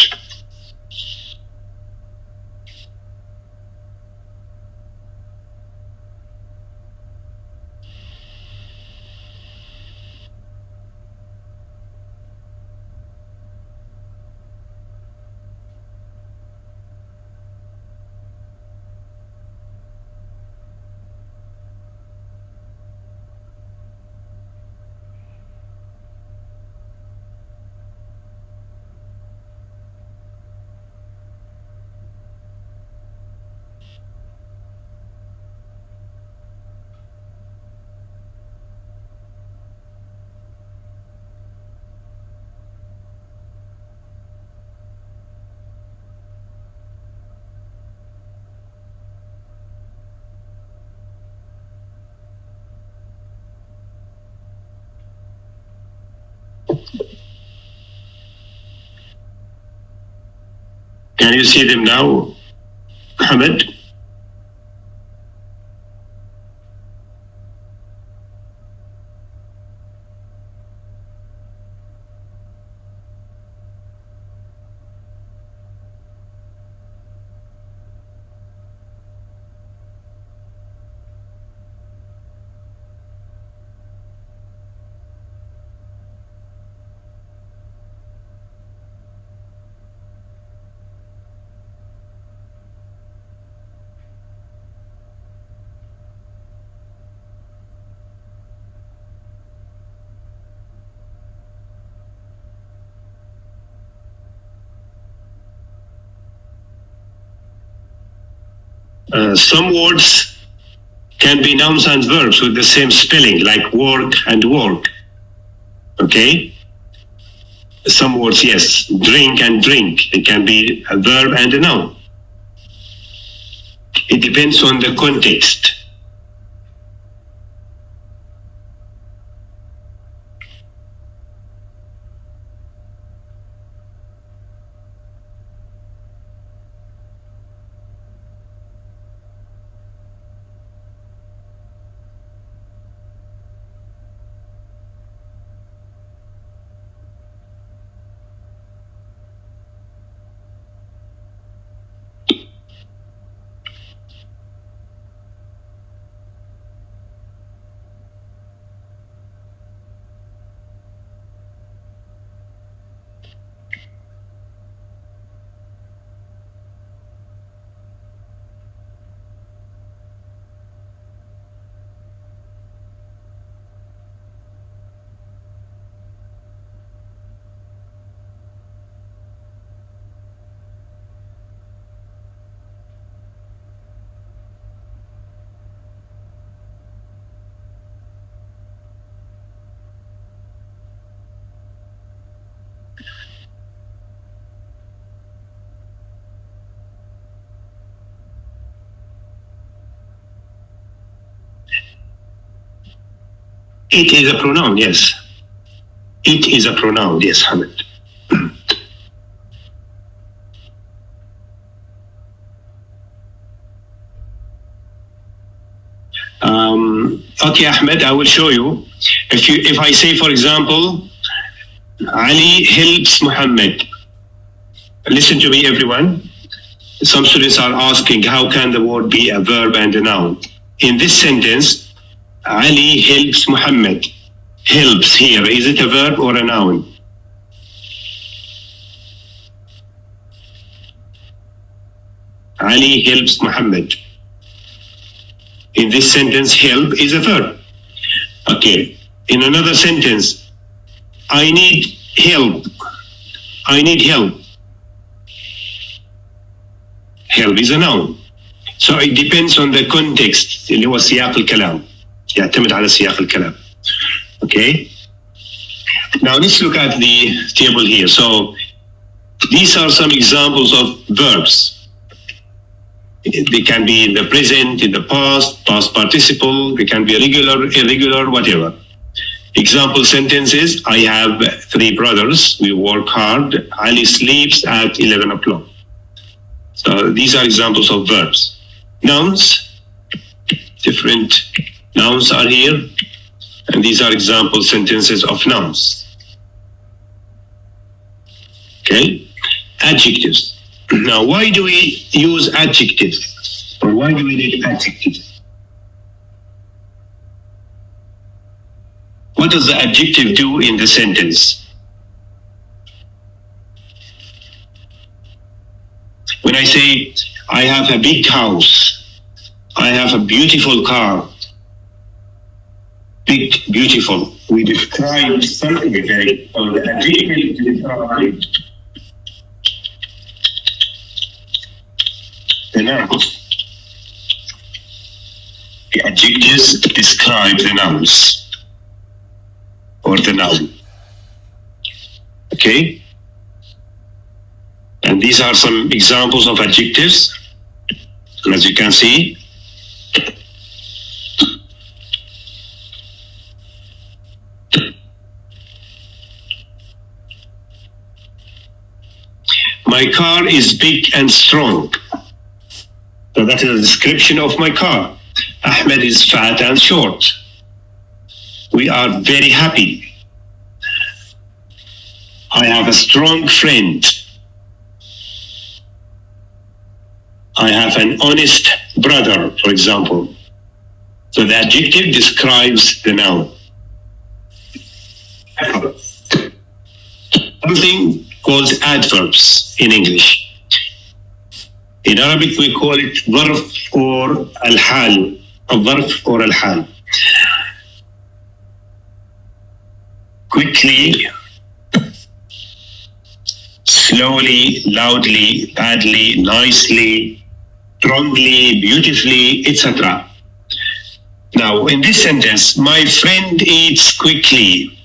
Can you see them now, Mohammed? Some words can be nouns and verbs with the same spelling, like work and work. Okay? Some words, yes. Drink and drink. It can be a verb and a noun. It depends on the context. It is a pronoun, yes. It is a pronoun, yes, Hamid. Okay, Ahmed, I will show you. If I say, for example, Ali helps Muhammad. Listen to me, everyone. Some students are asking, how can the word be a verb and a noun? In this sentence, Ali helps Muhammad. Helps here, is it a verb or a noun? Ali helps Muhammad. In this sentence, help is a verb. Okay. In another sentence, I need help. I need help. Help is a noun. So it depends on the context اللي هو سياق الكلام. يعتمد على سياق الكلام. Okay. Now let's look at the table here. So these are some examples of verbs. They can be in the present, in the past, past participle. They can be regular, irregular, whatever. Example sentences: I have 3 brothers. We work hard. Ali sleeps at 11 o'clock. So these are examples of verbs. Nouns, different nouns are here. And these are example sentences of nouns. Okay? Adjectives. Now, why do we use adjectives? Or why do we need adjectives? What does the adjective do in the sentence? When I say, I have a big house, I have a beautiful car, big, beautiful, we describe something very, or the adjective describes the nouns. The adjectives describe the nouns or the noun. Okay? And these are some examples of adjectives. And as you can see, my car is big and strong. So that is a description of my car. Ahmed is fat and short. We are very happy. I have a strong friend. I have an honest brother, for example. So the adjective describes the noun. Something called adverbs in English. In Arabic, we call it ظرف or الحال. الظرف or الحال. Quickly, slowly, loudly, badly, nicely, strongly, beautifully, etc. Now, in this sentence, my friend eats quickly.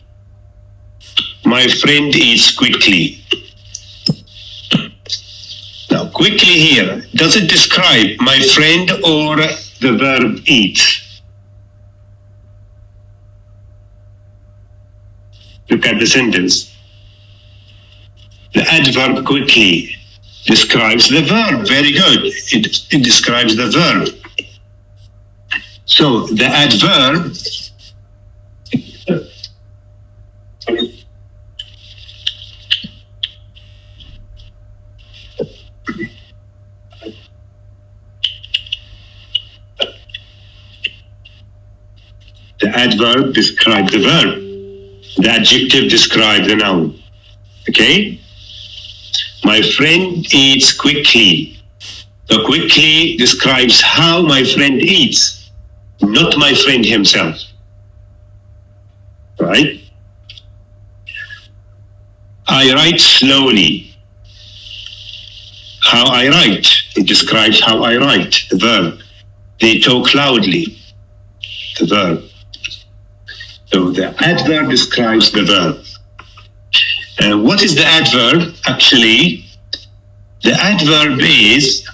My friend eats quickly. Now, quickly here, does it describe my friend or the verb eat? Look at the sentence. The adverb quickly describes the verb. Very good. It describes the verb. So the adverb describes the verb. The adjective describes the noun. Okay? My friend eats quickly. The quickly describes how my friend eats, not my friend himself. Right? I write slowly. How I write. It describes how I write, the verb. They talk loudly, the verb. So the adverb describes the verb. What is the adverb? Actually, the adverb is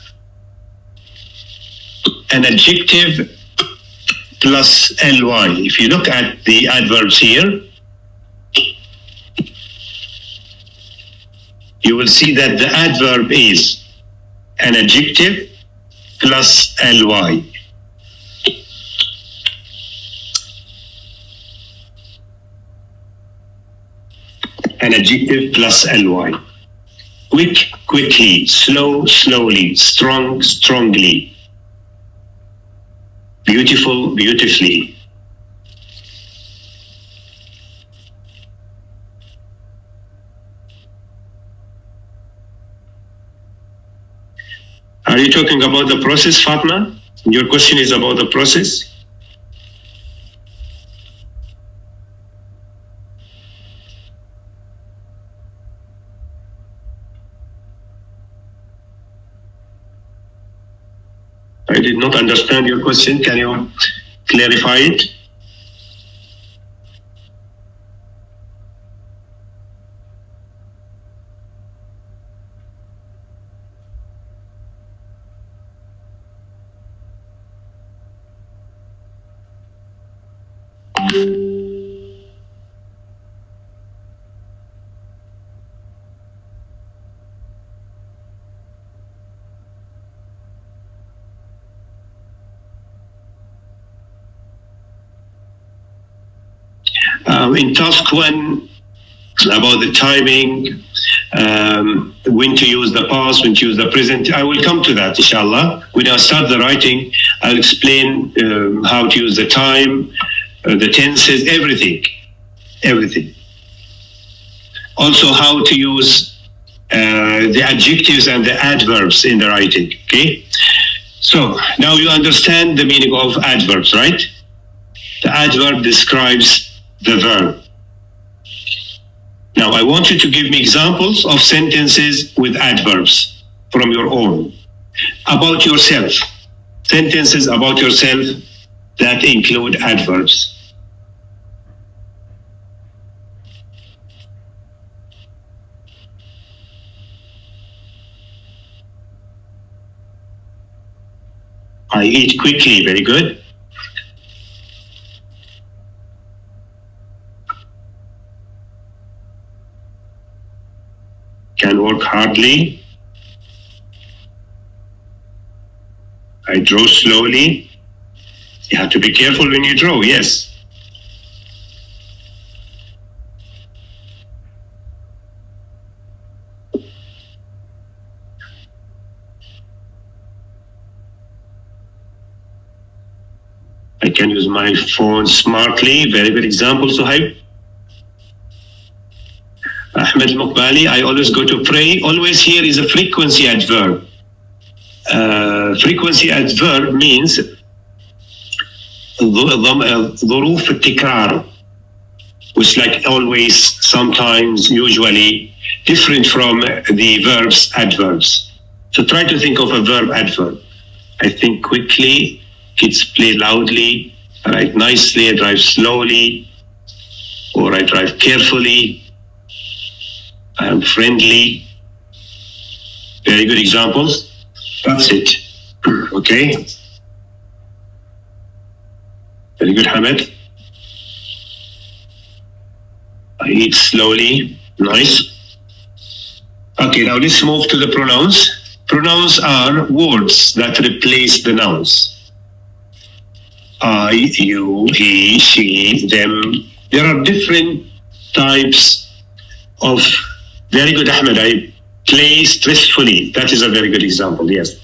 an adjective plus ly. If you look at the adverbs here, you will see that the adverb is an adjective plus ly. An adjective plus ly. Quick, quickly. Slow, slowly. Strong, strongly. Beautiful, beautifully. Are you talking about the process, Fatma? Your question is about the process? I did not understand your question. Can you clarify it? In task 1, about the timing, when to use the past, when to use the present, I will come to that, inshallah. When I start the writing, I'll explain how to use the time, the tenses, everything. Also, how to use the adjectives and the adverbs in the writing, okay? So, now you understand the meaning of adverbs, right? The adverb describes the verb. Now, I want you to give me examples of sentences with adverbs from your own. About yourself. Sentences about yourself that include adverbs. I eat quickly, very good. Can work hardly. I draw slowly. You have to be careful when you draw, yes. I can use my phone smartly. Very good example, Suhaib. Ahmed Mukbali, I always go to pray. Always here is a frequency adverb. Frequency adverb means ظروف التكرار, which like always, sometimes, usually, different from the verbs adverbs. So try to think of a verb adverb. I think quickly, kids play loudly, I write nicely, I drive slowly, or I drive carefully, I am friendly. Very good examples. That's it. Okay. Very good, Hamid. I eat slowly. Nice. Okay, now let's move to the pronouns. Pronouns are words that replace the nouns. I, you, he, she, them. There are different types of, very good, Ahmed, I play stressfully. That is a very good example, yes.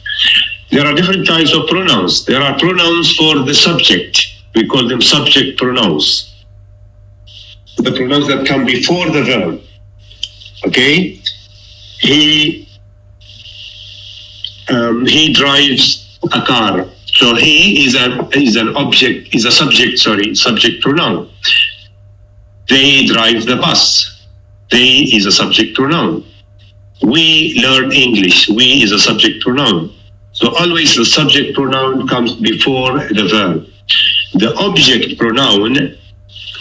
There are different types of pronouns. There are pronouns for the subject. We call them subject pronouns. The pronouns that come before the verb. Okay? He drives a car. So he is a subject pronoun. They drive the bus. They is a subject pronoun. We learn English. We is a subject pronoun. So always the subject pronoun comes before the verb. The object pronoun,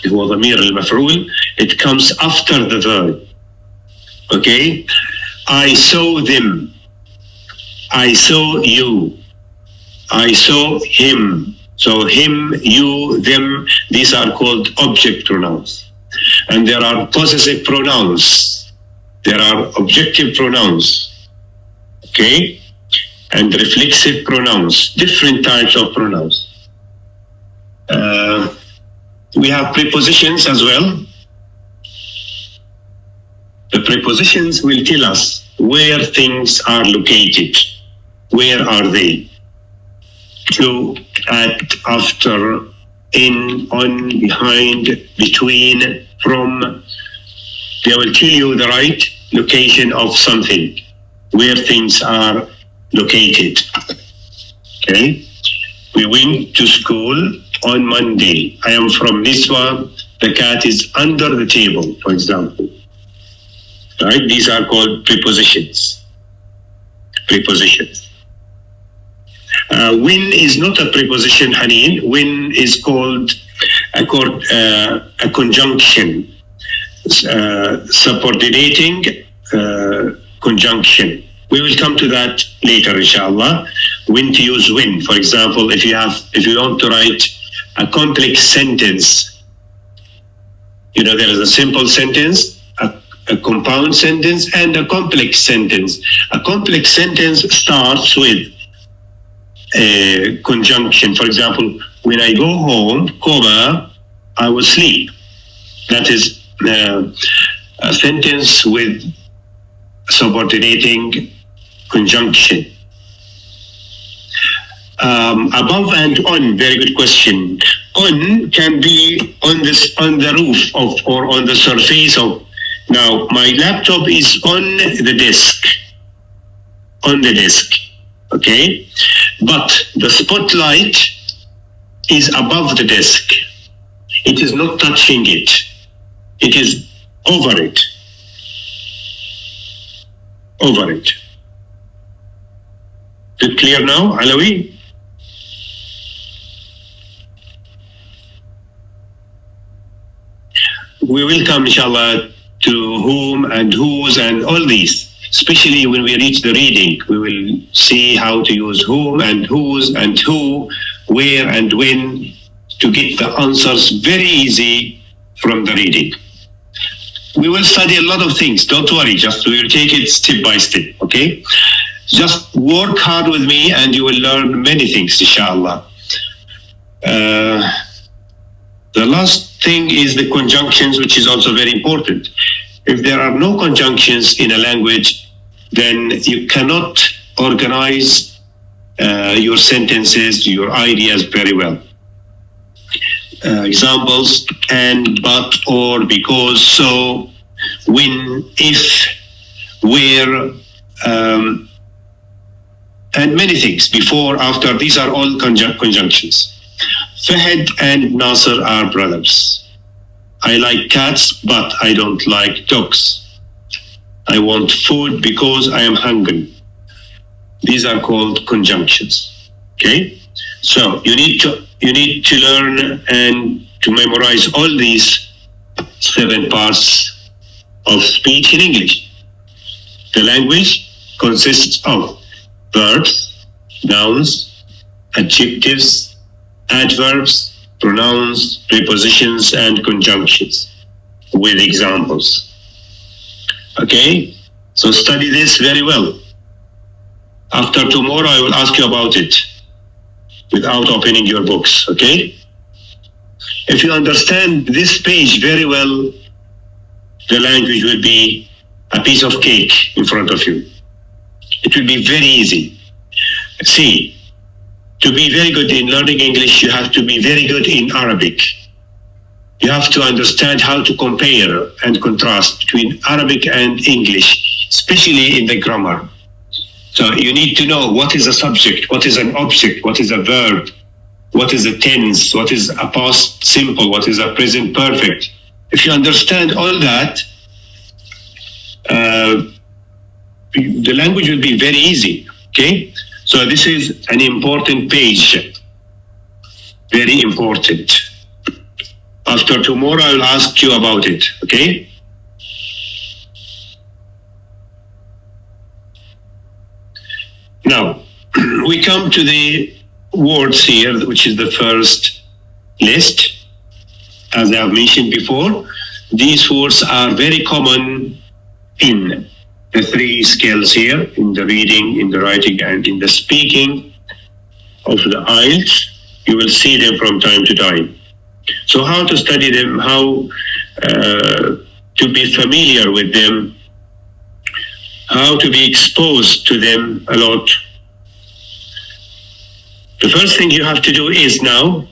هو ضمير المفعول, it comes after the verb. Okay? I saw them. I saw you. I saw him. So him, you, them, these are called object pronouns. And there are possessive pronouns. There are objective pronouns. Okay? And reflexive pronouns. Different types of pronouns. We have prepositions as well. The prepositions will tell us where things are located. Where are they? To, at, after, in, on, behind, between, from. They will tell you the right location of something, where things are located. Okay? We went to school on Monday. I am from Niswa. The cat is under the table, for example. Right? These are called prepositions. Prepositions. When is not a preposition, Haneen. When is called a conjunction. Subordinating conjunction. We will come to that later, inshallah. When to use when. For example, if you want to write a complex sentence, you know, there is a simple sentence, a compound sentence, and a complex sentence. A complex sentence starts with a conjunction. For example, when I go home, comma, I will sleep. That is a sentence with subordinating conjunction. Above and on, very good question. On can be on the roof of, or on the surface of. Now, my laptop is on the desk. On the desk, okay? But the spotlight is above the desk. It is not touching it. It is over it. Over it. Is it clear now, Alawi? We will come, inshallah, to whom and whose and all these. Especially when we reach the reading, we will see how to use whom and whose and who, where and when, to get the answers very easy from the reading. We will study a lot of things. Don't worry, just we will take it step by step, okay? Just work hard with me and you will learn many things, inshallah. The last thing is the conjunctions, which is also very important. If there are no conjunctions in a language, then you cannot organize your sentences, your ideas very well. Examples: and, but, or, because, so, when, if, where, and many things. Before, after, these are all conjunctions. Fahad and Nasser are brothers. I like cats, but I don't like dogs. I want food because I am hungry. These are called conjunctions. Okay, so you need to learn and to memorize all these 7 parts of speech in English. The language consists of verbs, nouns, adjectives, adverbs, pronouns, prepositions, and conjunctions with examples. Okay, so study this very well. After tomorrow, I will ask you about it without opening your books, okay? If you understand this page very well, the language will be a piece of cake in front of you. It will be very easy. See, to be very good in learning English, you have to be very good in Arabic. You have to understand how to compare and contrast between Arabic and English, especially in the grammar. So you need to know what is a subject, what is an object, what is a verb, what is a tense, what is a past simple, what is a present perfect. If you understand all that, the language will be very easy, okay? So this is an important page, very important. After tomorrow, I will ask you about it, okay? Now, we come to the words here, which is the first list. As I have mentioned before, these words are very common in the 3 skills here, in the reading, in the writing, and in the speaking of the IELTS. You will see them from time to time. So how to study them, how to be familiar with them, how to be exposed to them a lot. The first thing you have to do is now,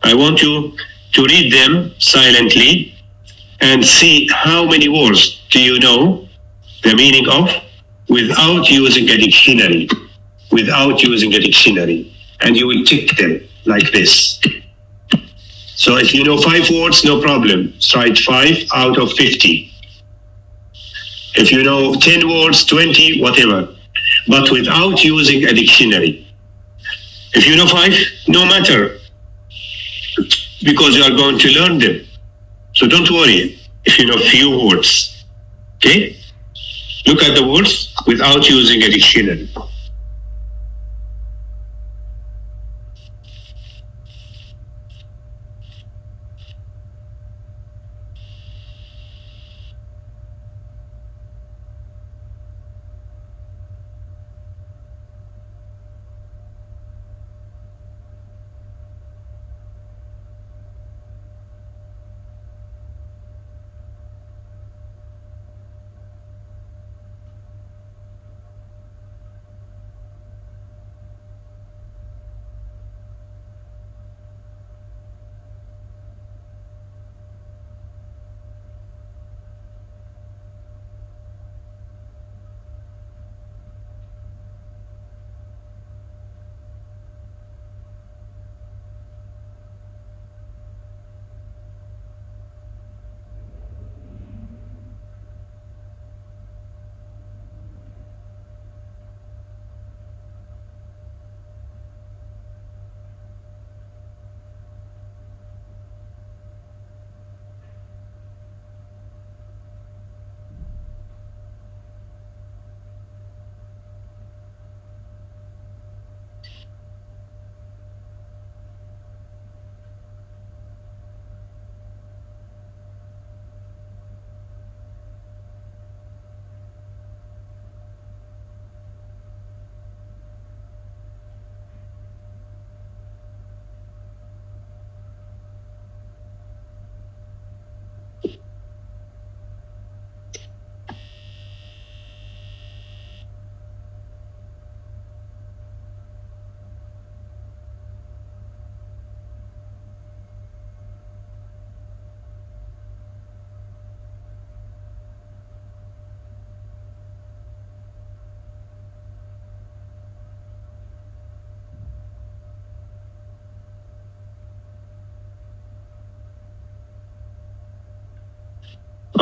I want you to read them silently and see how many words do you know the meaning of without using a dictionary. Without using a dictionary. And you will tick them like this. So if you know 5 words, no problem. Write 5 out of 50. If you know 10 words, 20, whatever. But without using a dictionary. If you know 5, no matter. Because you are going to learn them. So don't worry if you know few words. Okay? Look at the words without using a dictionary.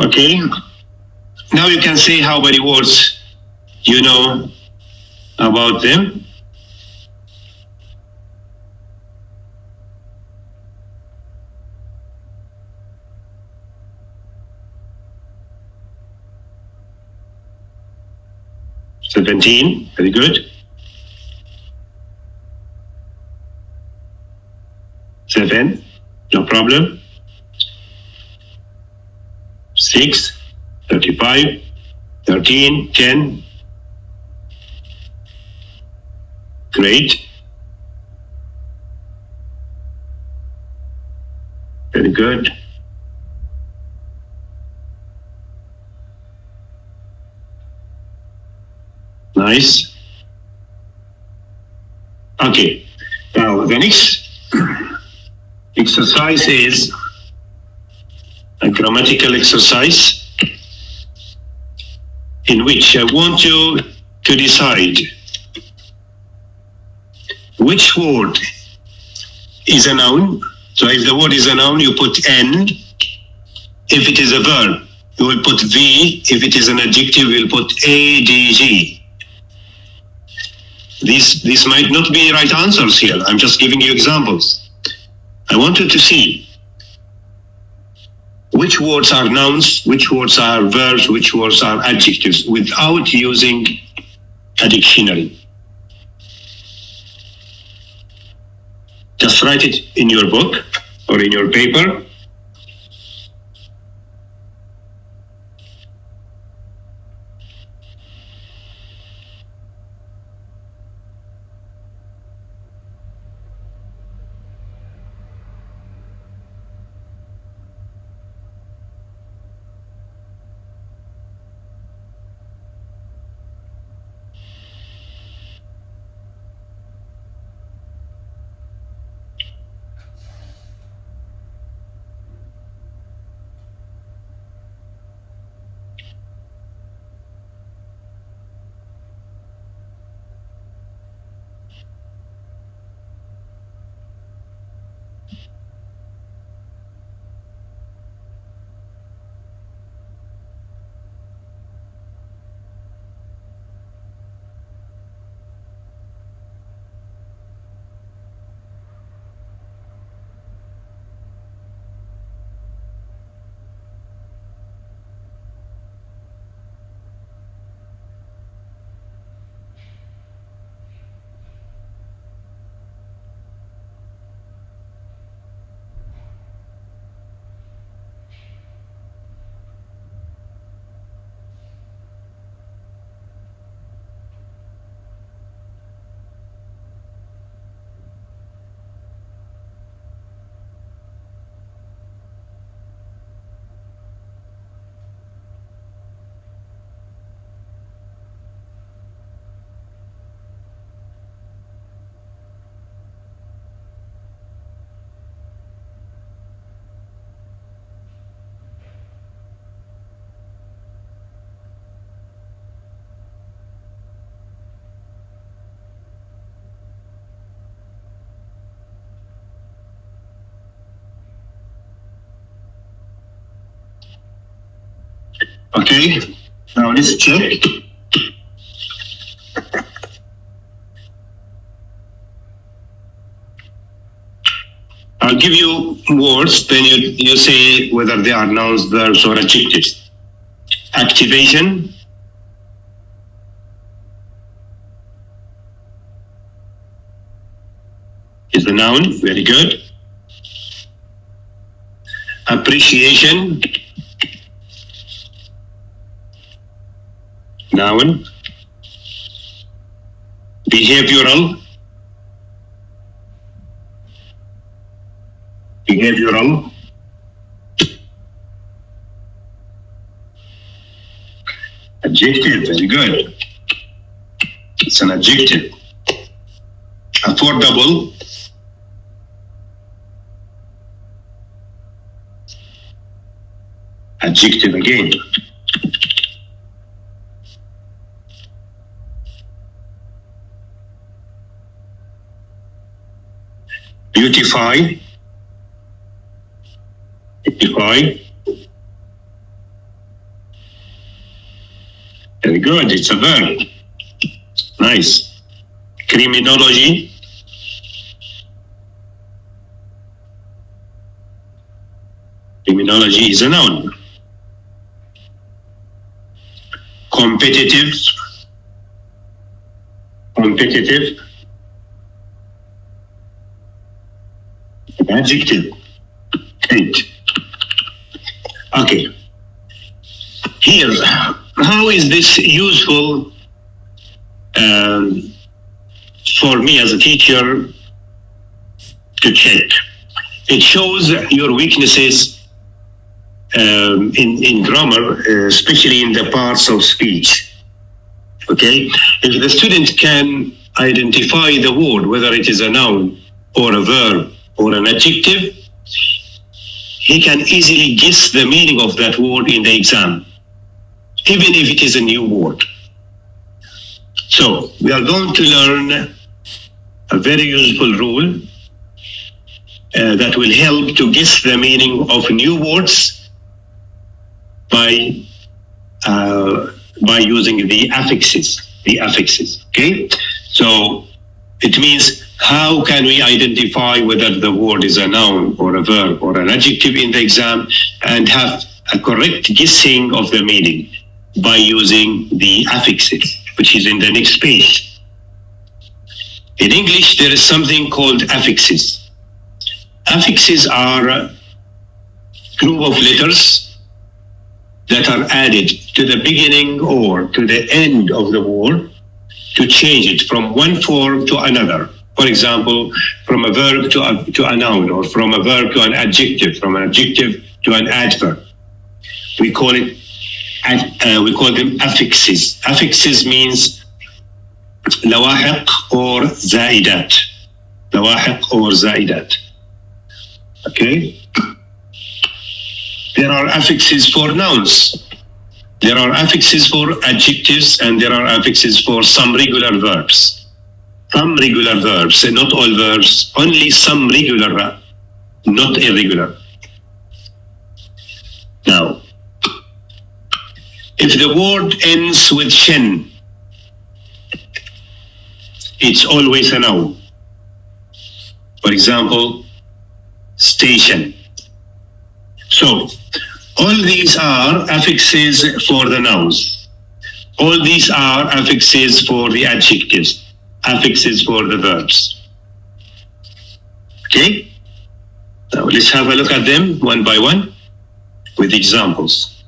Okay, now you can see how many words you know about them. 17, very good. 7, no problem. 6, 35, 13, 10. Great. Very good. Nice. Okay. Now the next exercise is a grammatical exercise in which I want you to decide which word is a noun. So if the word is a noun, you put N. If it is a verb, you will put V. If it is an adjective, you will put ADG. These might not be right answers here. I'm just giving you examples. I want you to see which words are nouns, which words are verbs, which words are adjectives without using a dictionary. Just write it in your book or in your paper. Okay, now let's check. I'll give you words, then you say whether they are nouns, verbs, or adjectives. Activation, is the noun, very good. Appreciation, noun. Behavioral, adjective, very good. It's an adjective. Affordable, adjective again. Beautify, very good, it's a verb. Nice. Criminology, is a noun. Competitive, competitive, adjective. Great. Okay. Here, how is this useful for me as a teacher to check? It shows your weaknesses in grammar, especially in the parts of speech. Okay? If the student can identify the word, whether it is a noun or a verb or an adjective, he can easily guess the meaning of that word in the exam, even if it is a new word. So we are going to learn a very useful rule that will help to guess the meaning of new words by using the affixes. Okay, so it means how can we identify whether the word is a noun or a verb or an adjective in the exam and have a correct guessing of the meaning by using the affixes, which is in the next page. In English, there is something called affixes. Affixes are a group of letters that are added to the beginning or to the end of the word to change it from one form to another. For example, from a verb to a noun, or from a verb to an adjective, from an adjective to an adverb. We call them affixes. Affixes means لواحق or زائدات. لواحق or زائدات. Okay? There are affixes for nouns. There are affixes for adjectives, and there are affixes for some regular verbs. Some regular verbs, not all verbs, only some regular, not irregular. Now, if the word ends with shin, it's always a noun. For example, station. So, all these are affixes for the nouns. All these are affixes for the adjectives. Affixes for the verbs. Okay? Now let's have a look at them one by one with examples.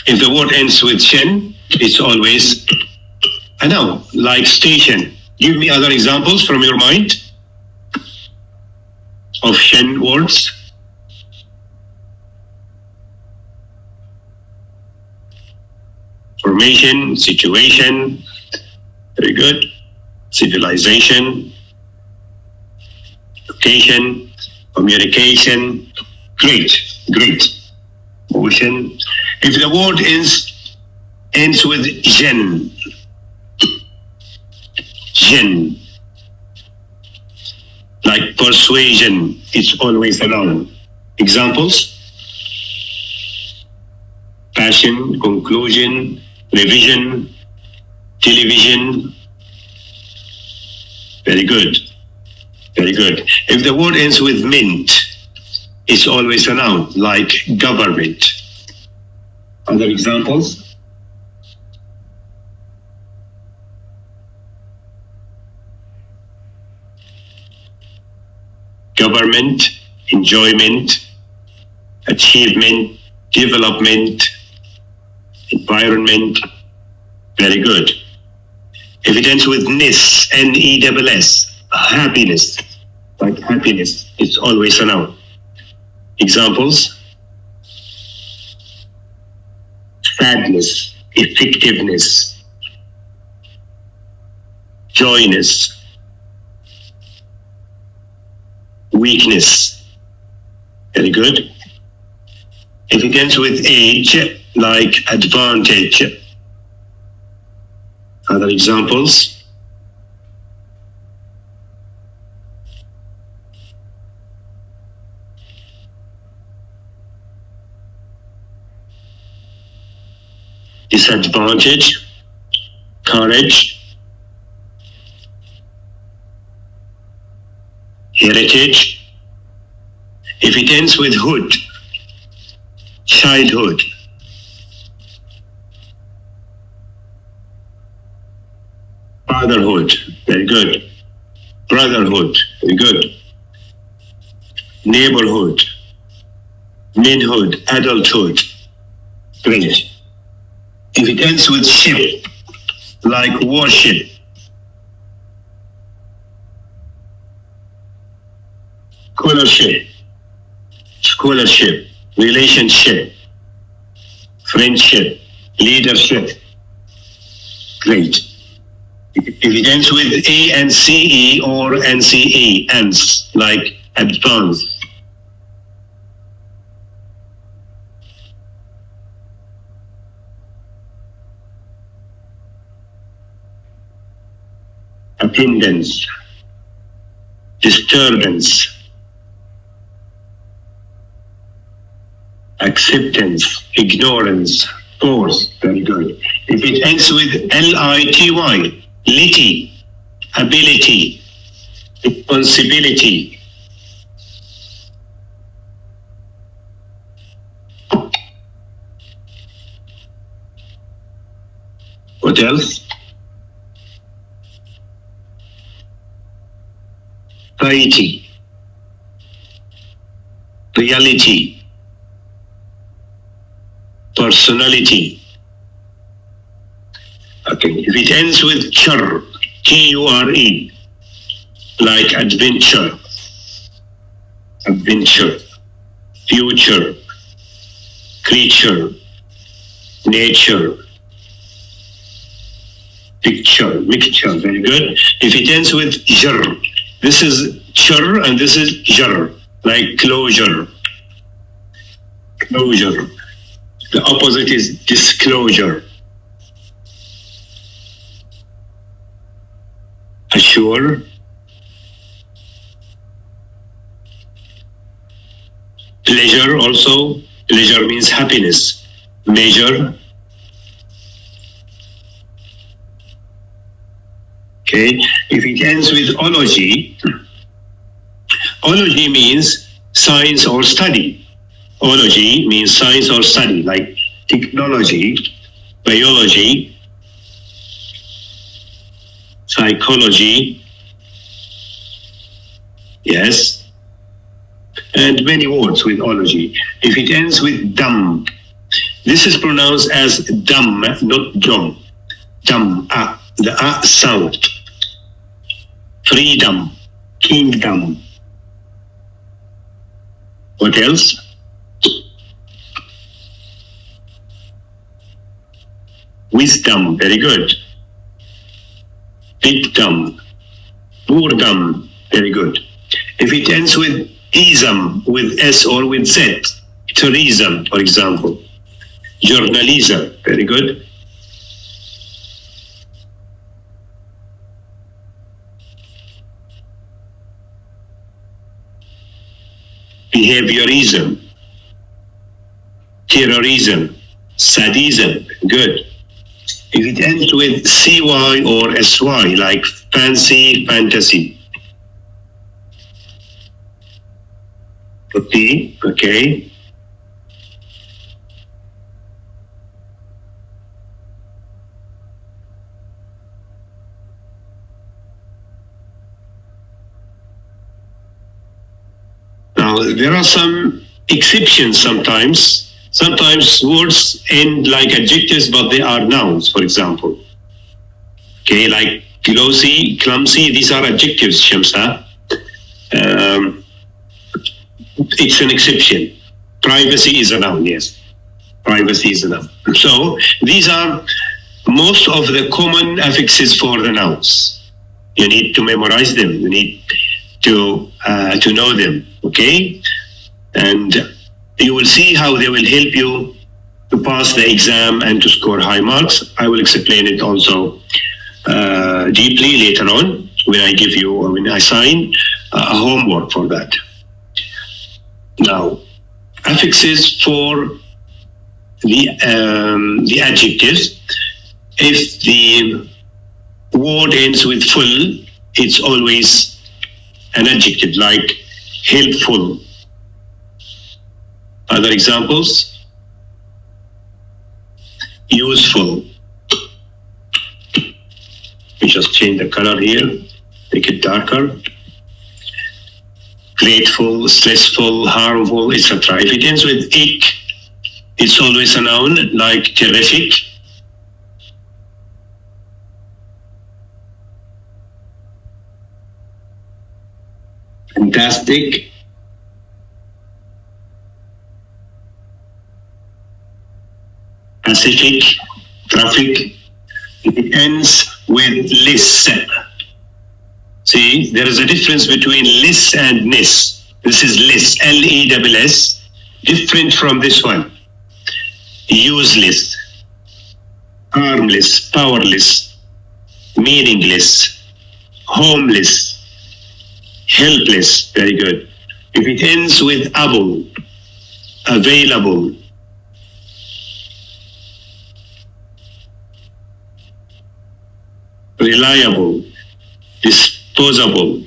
If the word ends with shin, it's always a noun, like station. Give me other examples from your mind of shin words. Formation, situation, very good. Civilization, location, communication, great. Motion. If the word ends with gen, like persuasion, it's always a noun. Examples? Passion, conclusion, revision, television. Very good. If the word ends with mint, it's always a noun, like government. Other examples? Government, enjoyment, achievement, development, environment. Very good. If it ends with ness, N-E-S-S, happiness, like happiness, it's always a noun. Examples? Sadness, effectiveness, joyness, weakness. Very good. If it ends with age, like advantage. Other examples? Disadvantage, courage, heritage. If it ends with hood, childhood. Fatherhood, very good. Brotherhood, very good. Neighborhood, manhood, adulthood, great. If it ends with ship, like worship, scholarship, relationship, friendship, leadership, great. If it ends with ANCE or NCE, ends, like advance. Attendance, disturbance, acceptance, ignorance, force, very good. If it ends with LITY, lity, ability, responsibility, what else? Piety, reality, personality. Okay, if it ends with chur, T-U-R-E, like adventure, future, creature, nature, picture, mixture, very good. If it ends with jar, this is chur and this is jar, like closure. The opposite is disclosure. Assure, pleasure also. Pleasure means happiness. Measure. Okay. If it ends with ology, ology means science or study. Ology means science or study, like technology, biology, psychology, yes, and many words with ology. If it ends with dumb, this is pronounced as dumb, not dumb. Dumb, the sound. Freedom, kingdom. What else? Wisdom, very good. Victim, boredom, very good. If it ends with ism, with S or with Z, tourism, for example. Journalism, very good. Behaviorism, terrorism, sadism, good. If it ends with CY or SY, like fancy, fantasy. Okay. Now, there are some exceptions sometimes. Sometimes words end like adjectives, but they are nouns, for example. Okay, like glossy, clumsy, these are adjectives, Shamsa. It's an exception. Privacy is a noun, yes. Privacy is a noun. So these are most of the common affixes for the nouns. You need to memorize them. You need to know them, okay? And you will see how they will help you to pass the exam and to score high marks. I will explain it also deeply later on when I give you, or when I assign a homework for that. Now, affixes for the adjectives. If the word ends with full, it's always an adjective, like helpful. Other examples? Useful, We just change the color here, make it darker. Grateful, stressful, harmful, etc. If it ends with ik, it's always a noun, like terrific. Fantastic. Pacific, traffic. It ends with lis. See, there is a difference between lis and nis. This is lis, L-E-S-S, different from this one. Useless, harmless, powerless, meaningless, homeless, helpless. Very good. If it ends with able, available, reliable, disposable.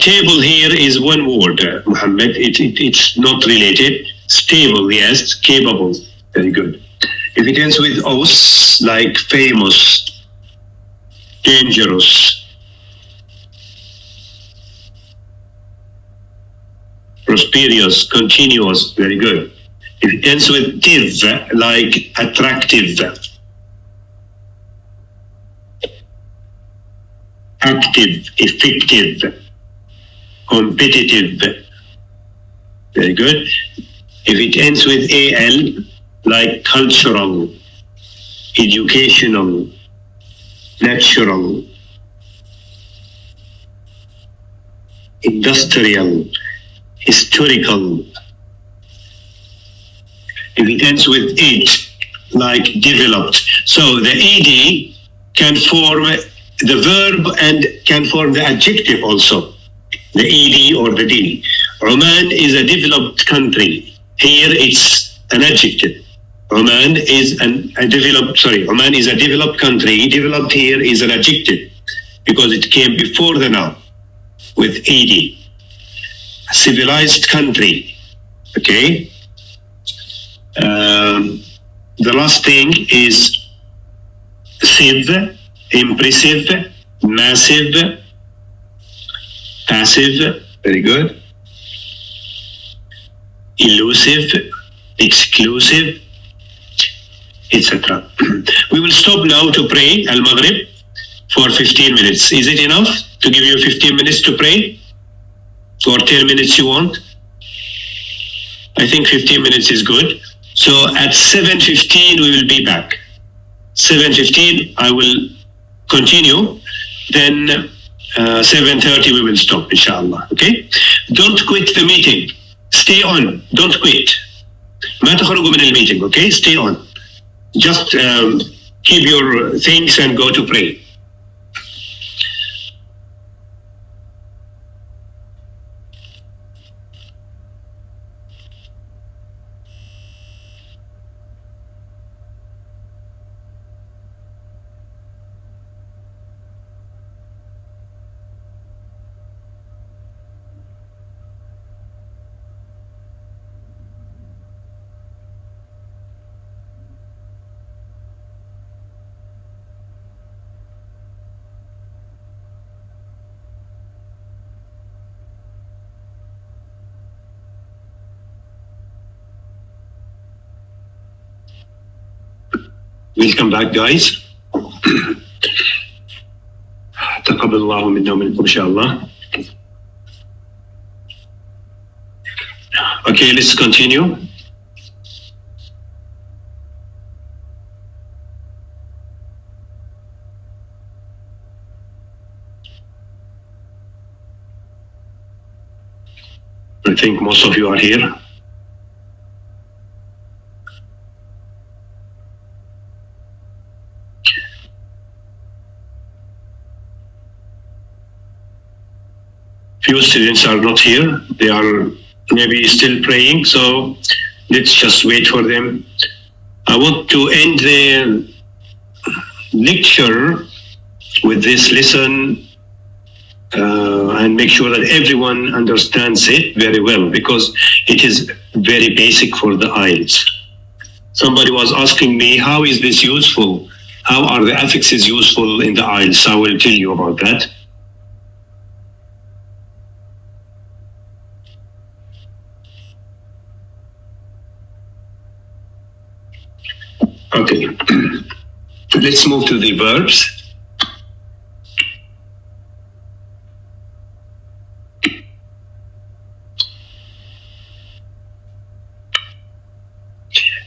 Table here is one word, Muhammad. It's not related. Stable, yes. Capable. Very good. If it ends with os, like famous, dangerous, prosperous, continuous. Very good. If it ends with tiv, like attractive, active, effective, competitive. Very good. If it ends with AL, like cultural, educational, natural, industrial, historical. If it ends with H, like developed. So the ED can form the verb and can form the adjective also, the ED or the D. Oman is a developed country. Here it's an adjective. Oman is Oman is a developed country. Developed here is an adjective because it came before the noun with ED. A civilized country. Okay. The last thing is civ, impressive, massive, passive. Very good. Elusive, exclusive, etc. We will stop now to pray Al-Maghrib for 15 minutes. Is it enough to give you 15 minutes to pray? For 10 minutes you want? I think 15 minutes is good. So at 7:15 we will be back. 7:15 I will continue. Then 7:30 we will stop, inshallah. Okay? Don't quit the meeting. Stay on. Don't quit. ما تخرجوا من الميتنج. Okay? Stay on. Just keep your things and go to pray. Welcome back, guys. تقبل الله منا ومنكم إن شاء الله. Okay, let's continue. I think most of you are here. Few students are not here. They are maybe still praying, so let's just wait for them. I want to end the lecture with this lesson and make sure that everyone understands it very well, because it is very basic for the IELTS. Somebody was asking me, how is this useful? how are the affixes useful in the IELTS? I will tell you about that. Okay, let's move to the verbs.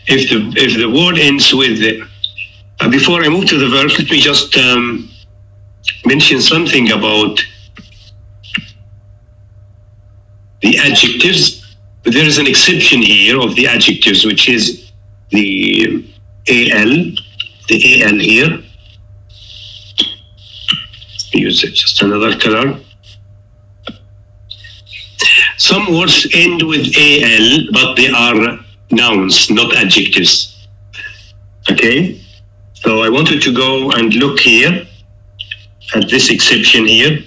If the word ends with the, before I move to the verbs, let me just mention something about the adjectives. There is an exception here of the adjectives, which is the AL here. Use just another color. Some words end with AL, but they are nouns, not adjectives. Okay? So I wanted to go and look here at this exception here.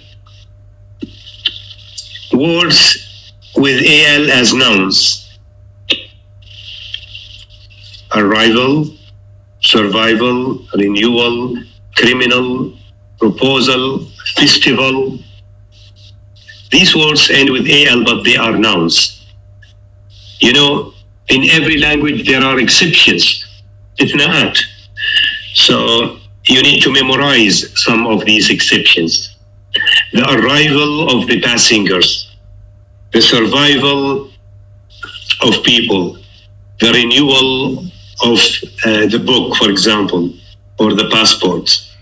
Words with AL as nouns. Arrival, survival, renewal, criminal, proposal, festival. These words end with AL, but they are nouns. You know, in every language there are exceptions. It's not. So you need to memorize some of these exceptions. The arrival of the passengers, the survival of people, the renewal of the book, for example, or the passports,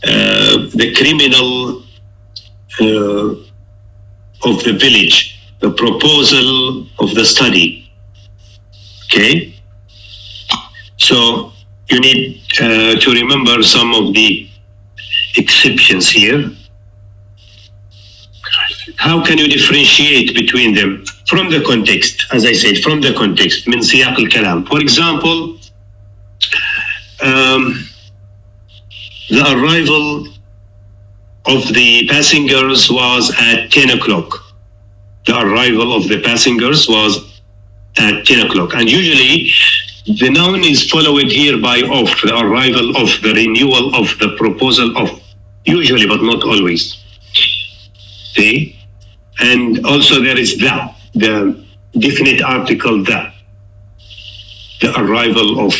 the criminal of the village, the proposal of the study. Okay? So you need to remember some of the exceptions here. How can you differentiate between them? From the context, as I said, from the context, من سياق الكلام. For example, the arrival of the passengers was at 10 o'clock. The arrival of the passengers was at 10 o'clock. And usually the noun is followed here by of, the arrival of, the renewal of, the proposal of. Usually, but not always. See? And also there is the definite article the arrival of,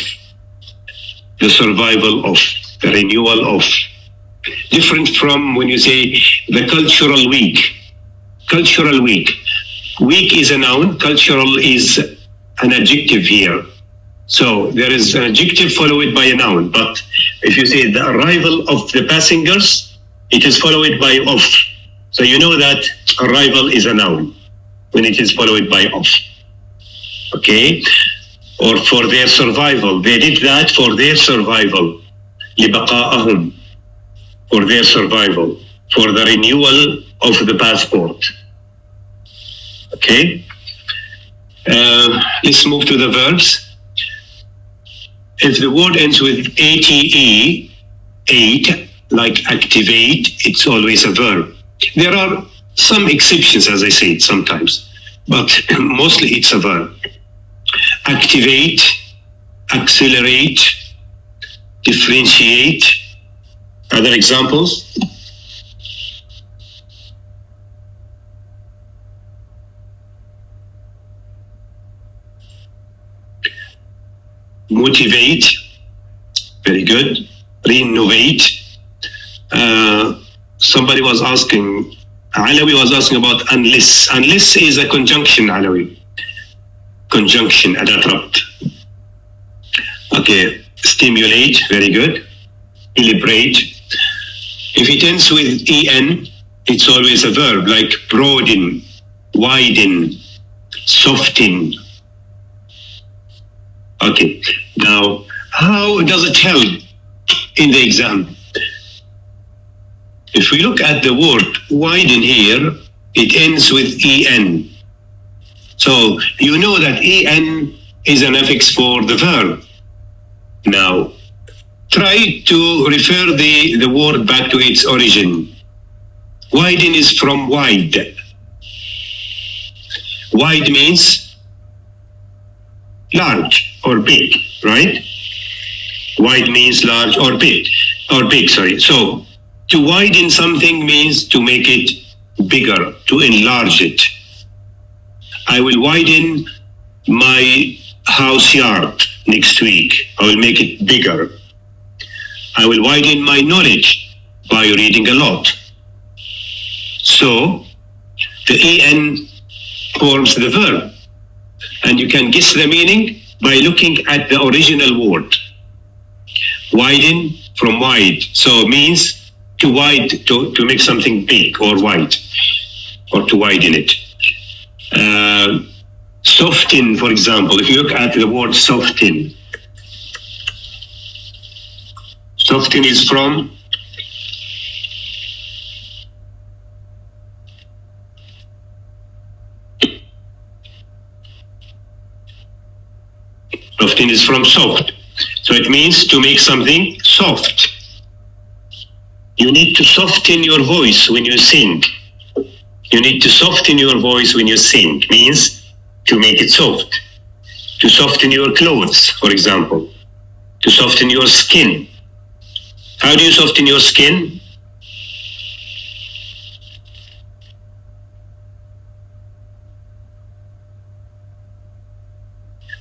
the survival of, the renewal of. Different from when you say the cultural week. Cultural week. Week is a noun, cultural is an adjective here. So there is an adjective followed by a noun, but if you say the arrival of the passengers, it is followed by of. So you know that arrival is a noun when it is followed by of. Okay? Or for their survival. They did that for their survival. لبقائهم. For their survival. For the renewal of the passport. Okay? Let's move to the verbs. If the word ends with ate, ate, like activate, it's always a verb. There are some exceptions, as I said, sometimes, but mostly it's a verb. Activate, accelerate, differentiate. Other examples? Motivate, very good. Renovate. Somebody was asking, Alawi was asking about unless. Unless is a conjunction, Alawi. Conjunction, adat rabt. Okay, stimulate, very good. Celebrate. If it ends with en, it's always a verb, like broaden, widen, soften. Okay, now how does it help in the exam? If we look at the word widen here, it ends with en. So you know that en is an affix for the verb. Now, try to refer the word back to its origin. Widen is from wide. Wide means large or big, right? Wide means large or big, sorry. So to widen something means to make it bigger, to enlarge it. I will widen my house yard next week. I will make it bigger. I will widen my knowledge by reading a lot. So the en forms the verb, and you can guess the meaning by looking at the original word. Widen from wide, so it means to make something big or wide, or to widen it. Soften, for example, if you look at the word soften, soften is from soft. So it means to make something soft. You need to soften your voice when you sing. You need to soften your voice when you sing. Means to make it soft. To soften your clothes, for example. To soften your skin. How do you soften your skin?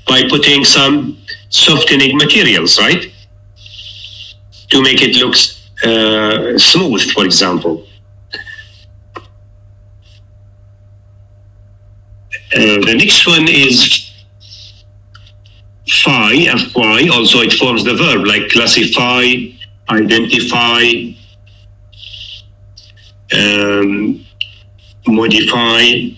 By putting some softening materials, right? To make it look smooth, for example. The next one is fy, also it forms the verb, like classify, identify, modify,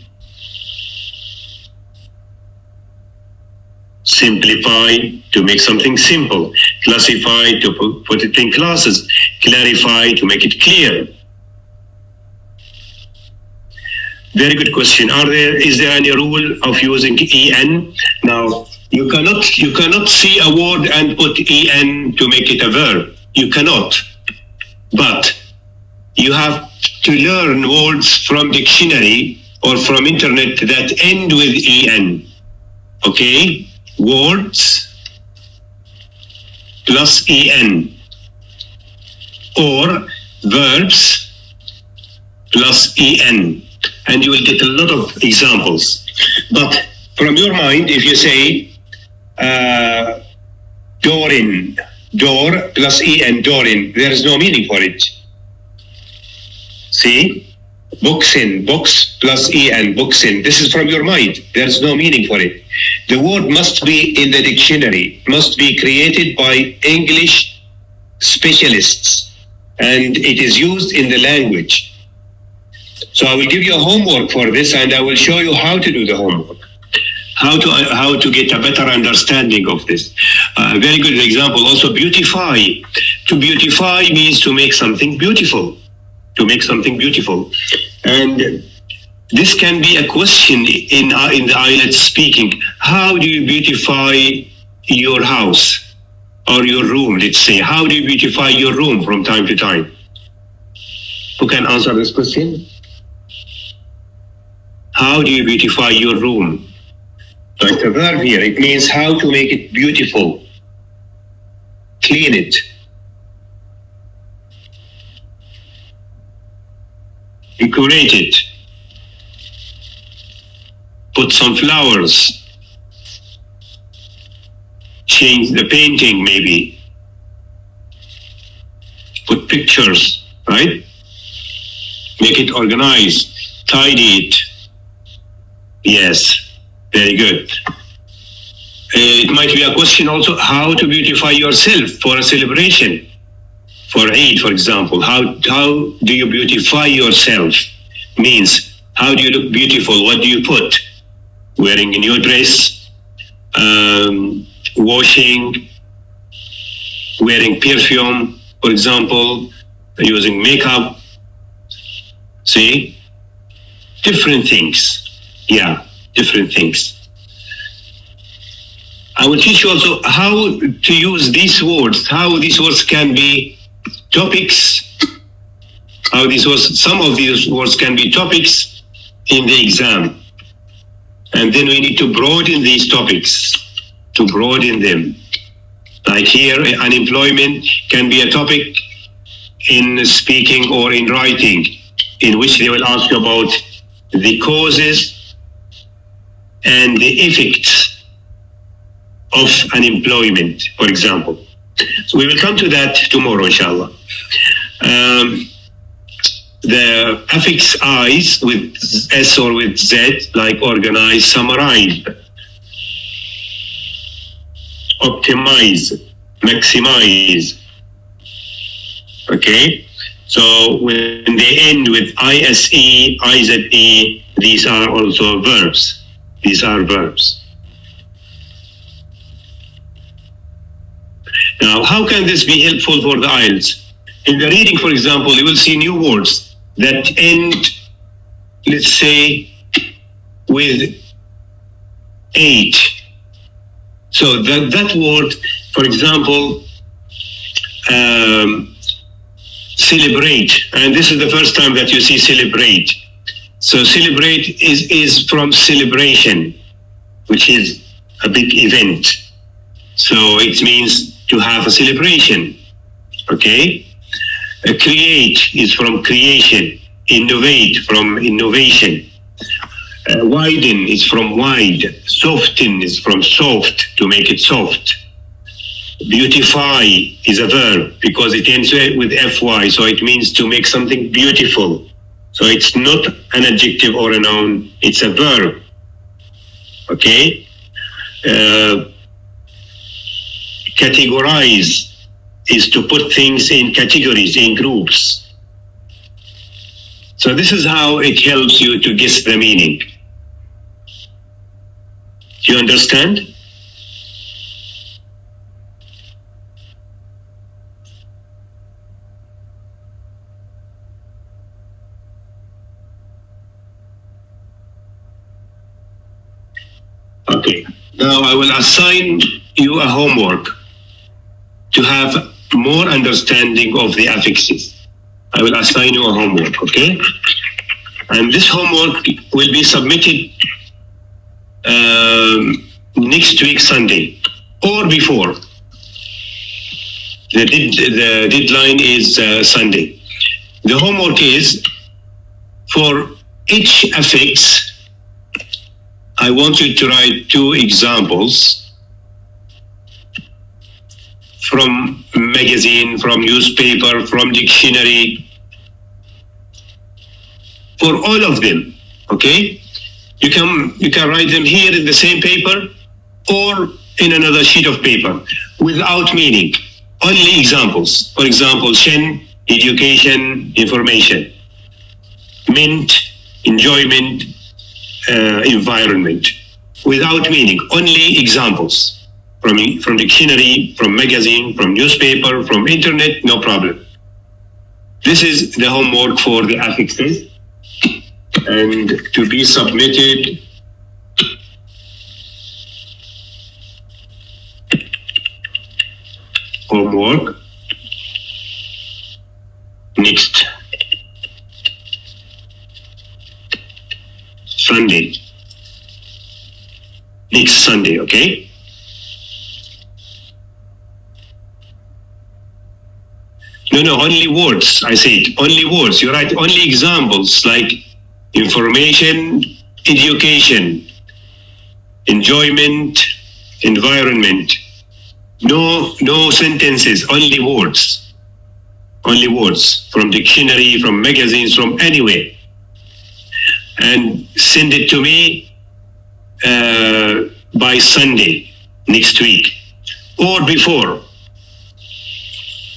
simplify, to make something simple, classify, to put it in classes, clarify, to make it clear. Very good question. Is there any rule of using en? Now, you cannot see a word and put en to make it a verb. You cannot. But you have to learn words from dictionary or from internet that end with en. Okay? Words plus en, or verbs plus en, and you will get a lot of examples. But from your mind, if you say doorin, door plus en, doorin, there is no meaning for it. See? Boxin, box plus en, boxin. This is from your mind. There is no meaning for it. The word must be in the dictionary, must be created by English specialists, and it is used in the language. So I will give you a homework for this, and I will show you how to do the homework, how to get a better understanding of this. Very good example. Also, beautify. To beautify means to make something beautiful. To make something beautiful. And this can be a question in the iELTS speaking. How do you beautify your house or your room, let's say? How do you beautify your room from time to time? Who can answer this question? How do you beautify your room? Like the verb here, it means how to make it beautiful. Clean it. Decorate it. Put some flowers. Change the painting maybe. Put pictures, right? Make it organized. Tidy it. Yes, very good. It might be a question also, how to beautify yourself for a celebration. For Eid, for example, how do you beautify yourself? Means, how do you look beautiful? What do you put? Wearing a new dress, washing, wearing perfume, for example, using makeup. See? Different things. Yeah, different things. I will teach you also how to use these words, how these words can be topics, some of these words can be topics in the exam. And then we need to broaden these topics, to broaden them. Like here, unemployment can be a topic in speaking or in writing, in which they will ask you about the causes and the effects of unemployment, for example. So we will come to that tomorrow, inshallah. The affix I's with S or with Z, like organize, summarize, optimize, maximize. Okay? So when they end with ISE, IZE, these are also verbs. These are verbs. Now, how can this be helpful for the IELTS? In the reading, for example, you will see new words that end, let's say, with H. So that word, for example, celebrate, and this is the first time that you see celebrate. So celebrate is from celebration, which is a big event. So it means to have a celebration, okay? Create is from creation, innovate from innovation. Widen is from wide, soften is from soft, to make it soft. Beautify is a verb because it ends with fy, so it means to make something beautiful. So it's not an adjective or a noun, it's a verb. Okay? Categorize is to put things in categories, in groups. So this is how it helps you to guess the meaning. Do you understand? Okay, now I will assign you a homework to have more understanding of the affixes. I will assign you a homework, okay? And this homework will be submitted next week, Sunday, or before. The deadline is Sunday. The homework is for each affix. I want you to write 2 examples from magazine, from newspaper, from dictionary, for all of them, okay? You can write them here in the same paper or in another sheet of paper without meaning, only examples. For example, Shen, education, information. Mint, enjoyment, environment. Without meaning, only examples. From dictionary, from magazine, from newspaper, from internet, no problem. This is the homework for the affixes, and to be submitted homework next Sunday. Next Sunday, okay? No, only words, I said, only words. You write only examples like information, education, enjoyment, environment. No sentences, only words. Only words from dictionary, from magazines, from anywhere. And send it to me by Sunday next week or before.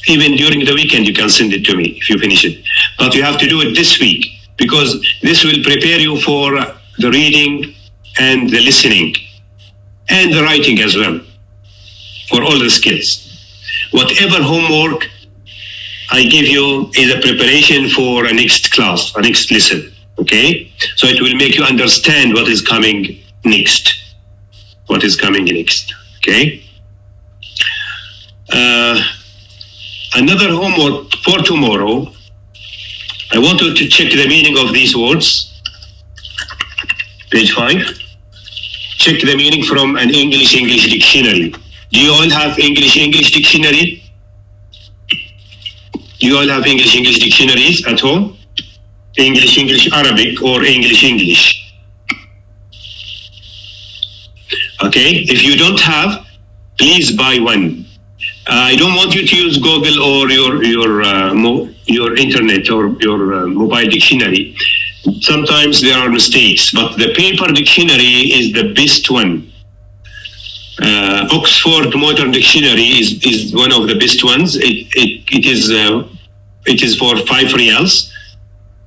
Even during the weekend, you can send it to me if you finish it. But you have to do it this week because this will prepare you for the reading and the listening and the writing as well, for all the skills. Whatever homework I give you is a preparation for a next class, a next lesson, okay? So it will make you understand what is coming next. What is coming next, okay? Another homework for tomorrow, I want you to check the meaning of these words. Page 5. Check the meaning from an English dictionary. Do you all have English dictionary? Do you all have English dictionaries at home? English Arabic or English? Okay, if you don't have, please buy one. I don't want you to use Google or your internet or your mobile dictionary. Sometimes there are mistakes, but the paper dictionary is the best one. Oxford Modern Dictionary is one of the best ones. It is for 5 riyals.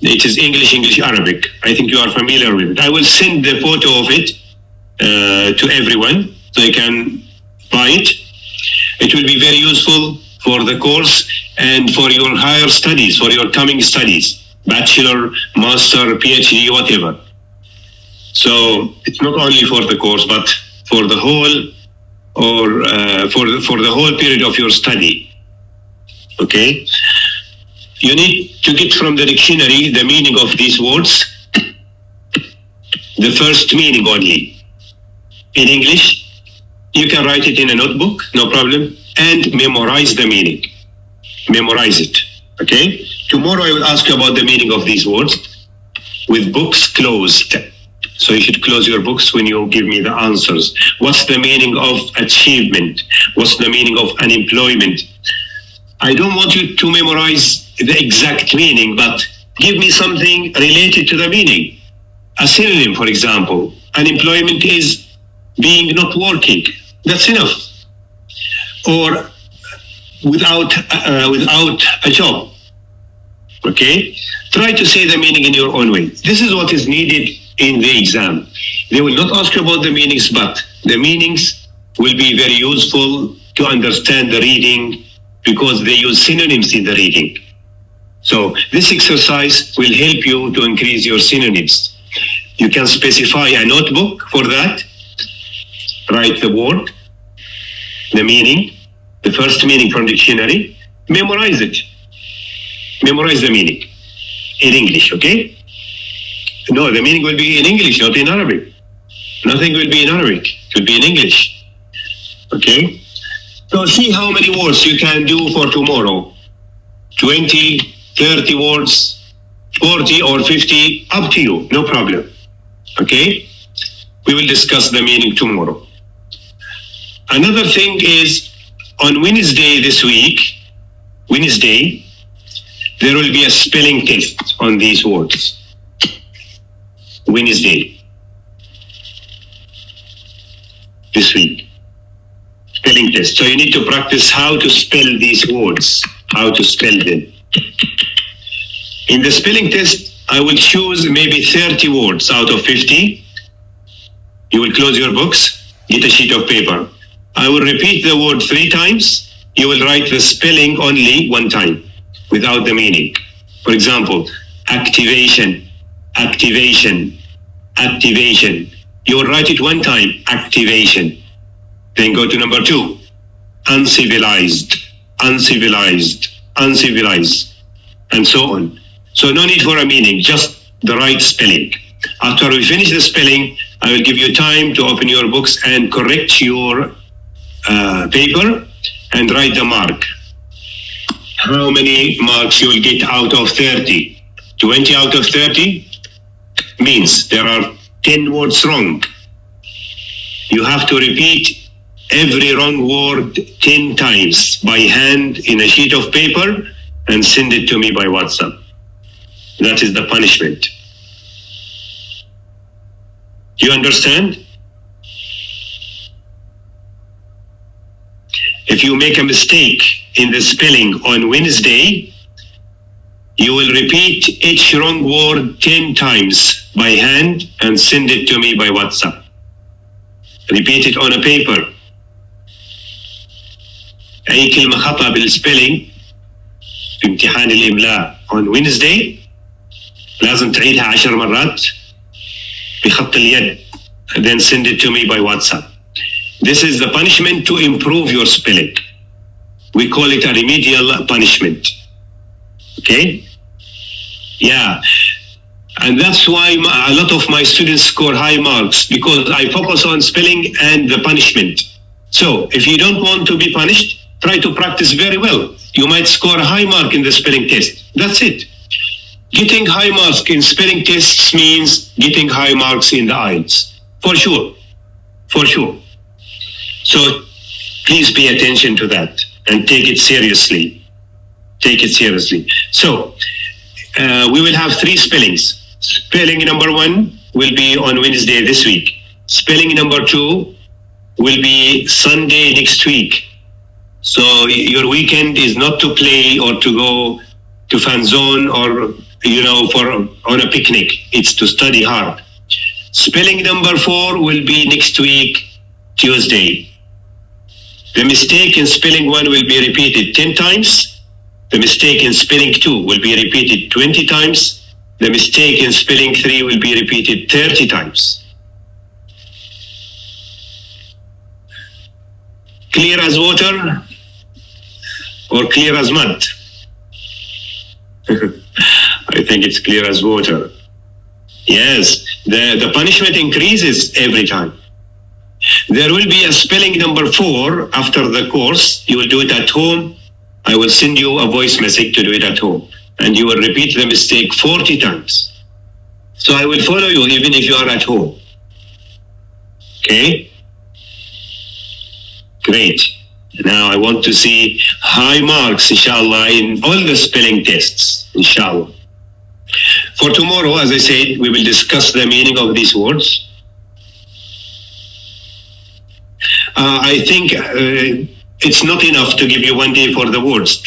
It is English Arabic. I think you are familiar with it. I will send the photo of it to everyone so you can buy it. It will be very useful for the course and for your higher studies, for your coming studies, bachelor, master, PhD, whatever. So it's not only for the course, but for the whole for the whole period of your study. Okay? You need to get from the dictionary the meaning of these words, the first meaning only. In English, you can write it in a notebook, no problem, and memorize the meaning. Memorize it, okay? Tomorrow I will ask you about the meaning of these words with books closed. So you should close your books when you give me the answers. What's the meaning of achievement? What's the meaning of unemployment? I don't want you to memorize the exact meaning, but give me something related to the meaning. A synonym, for example. Unemployment is being not working. That's enough. Or without a job. Okay? Try to say the meaning in your own way. This is what is needed in the exam. They will not ask you about the meanings, but the meanings will be very useful to understand the reading because they use synonyms in the reading. So this exercise will help you to increase your synonyms. You can specify a notebook for that. Write the word, the meaning, the first meaning from dictionary. Memorize it. Memorize the meaning in English, okay? No, the meaning will be in English, not in Arabic. Nothing will be in Arabic. It will be in English. Okay? So see how many words you can do for tomorrow. 20, 30 words, 40 or 50, up to you. No problem. Okay? We will discuss the meaning tomorrow. Another thing is, on Wednesday this week, Wednesday, there will be a spelling test on these words. Wednesday this week, spelling test. So you need to practice how to spell these words, how to spell them. In the spelling test, I will choose maybe 30 words out of 50. You will close your books, get a sheet of paper. I will repeat the word 3 times. You will write the spelling only 1 time without the meaning. For example, activation, activation, activation. You will write it 1 time, activation. Then go to number 2, uncivilized, uncivilized, uncivilized, and so on. So no need for a meaning, just the right spelling. After we finish the spelling, I will give you time to open your books and correct your paper and write the mark. How many marks you will get out of 30? 20 out of 30 means there are 10 words wrong. You have to repeat every wrong word 10 times by hand in a sheet of paper and send it to me by WhatsApp. That is the punishment. Do you understand? If you make a mistake in the spelling on Wednesday, you will repeat each wrong word 10 times by hand and send it to me by WhatsApp. Repeat it on a paper. أي كلمة خطأ بالspelling في امتحان الإملاء on Wednesday لازم تعيدها 10 مرات بخط اليد and then send it to me by WhatsApp. This is the punishment to improve your spelling. We call it a remedial punishment. Okay? Yeah. And that's why a lot of my students score high marks, because I focus on spelling and the punishment. So if you don't want to be punished, try to practice very well. You might score a high mark in the spelling test. That's it. Getting high marks in spelling tests means getting high marks in the IELTS. For sure. For sure. So please pay attention to that and take it seriously. Take it seriously. So we will have 3 spellings. Spelling number 1 will be on Wednesday this week. Spelling number 2 will be Sunday next week. So your weekend is not to play or to go to fan zone or, on a picnic. It's to study hard. Spelling number 4 will be next week, Tuesday. The mistake in spelling 1 will be repeated 10 times. The mistake in spelling 2 will be repeated 20 times. The mistake in spelling 3 will be repeated 30 times. Clear as water or clear as mud? I think it's clear as water. Yes, the punishment increases every time. There will be a spelling number 4 after the course. You will do it at home. I will send you a voice message to do it at home. And you will repeat the mistake 40 times. So I will follow you even if you are at home. Okay? Great. Now I want to see high marks, inshallah, in all the spelling tests, inshallah. For tomorrow, as I said, we will discuss the meaning of these words. I think it's not enough to give you one day for the words.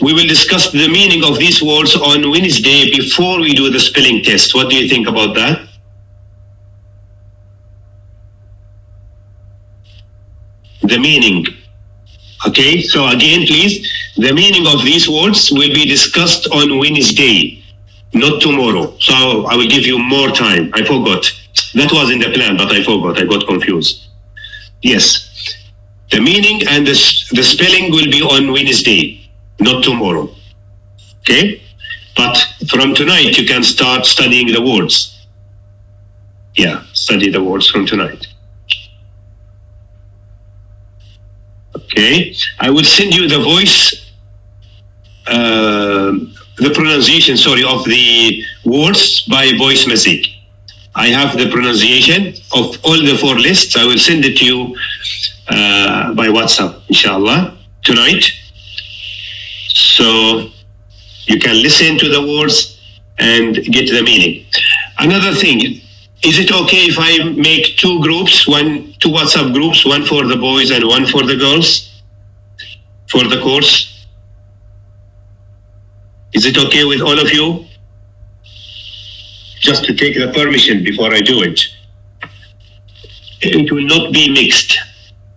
We will discuss the meaning of these words on Wednesday before we do the spelling test. What do you think about that? The meaning. Okay, so again, please, the meaning of these words will be discussed on Wednesday, not tomorrow. So I will give you more time. I forgot. That was in the plan, but I forgot. I got confused. Yes, the meaning and the spelling will be on Wednesday, not tomorrow. Okay, but from tonight you can start studying the words. Yeah, study the words from tonight. Okay, I will send you the voice, the pronunciation, of the words by voice message. I have the pronunciation of all the 4 lists. I will send it to you by WhatsApp, inshallah, tonight. So you can listen to the words and get the meaning. Another thing, is it okay if I make 2 groups, 2 WhatsApp groups, one for the boys and one for the girls for the course? Is it okay with all of you? Just to take the permission before I do it. It will not be mixed.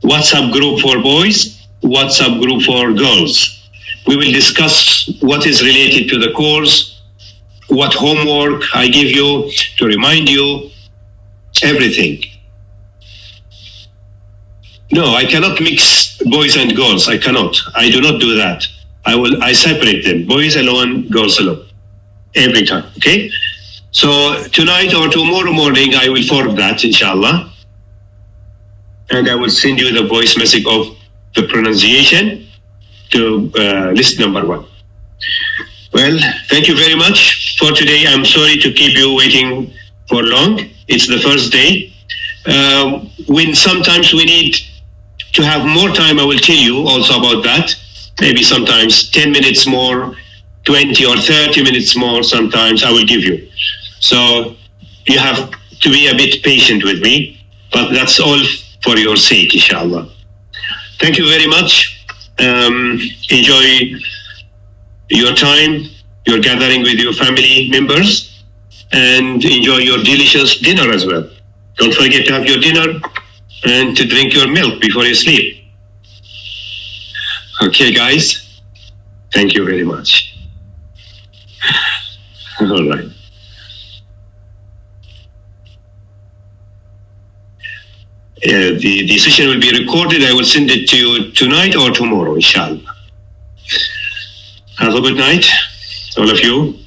WhatsApp group for boys, WhatsApp group for girls. We will discuss what is related to the course, what homework I give you to remind you, everything. No, I cannot mix boys and girls. I cannot. I do not do that. I separate them. Boys alone, girls alone. Every time. Okay? So tonight or tomorrow morning, I will forward that, inshallah. And I will send you the voice message of the pronunciation to list number 1. Well, thank you very much for today. I'm sorry to keep you waiting for long. It's the first day. When sometimes we need to have more time, I will tell you also about that. Maybe sometimes 10 minutes more, 20 or 30 minutes more sometimes I will give you. So you have to be a bit patient with me, but that's all for your sake, inshallah. Thank you very much. Enjoy your time, your gathering with your family members, and enjoy your delicious dinner as well. Don't forget to have your dinner and to drink your milk before you sleep. Okay, guys? Thank you very much. All right. The session will be recorded. I will send it to you tonight or tomorrow, inshallah. Have a good night, all of you.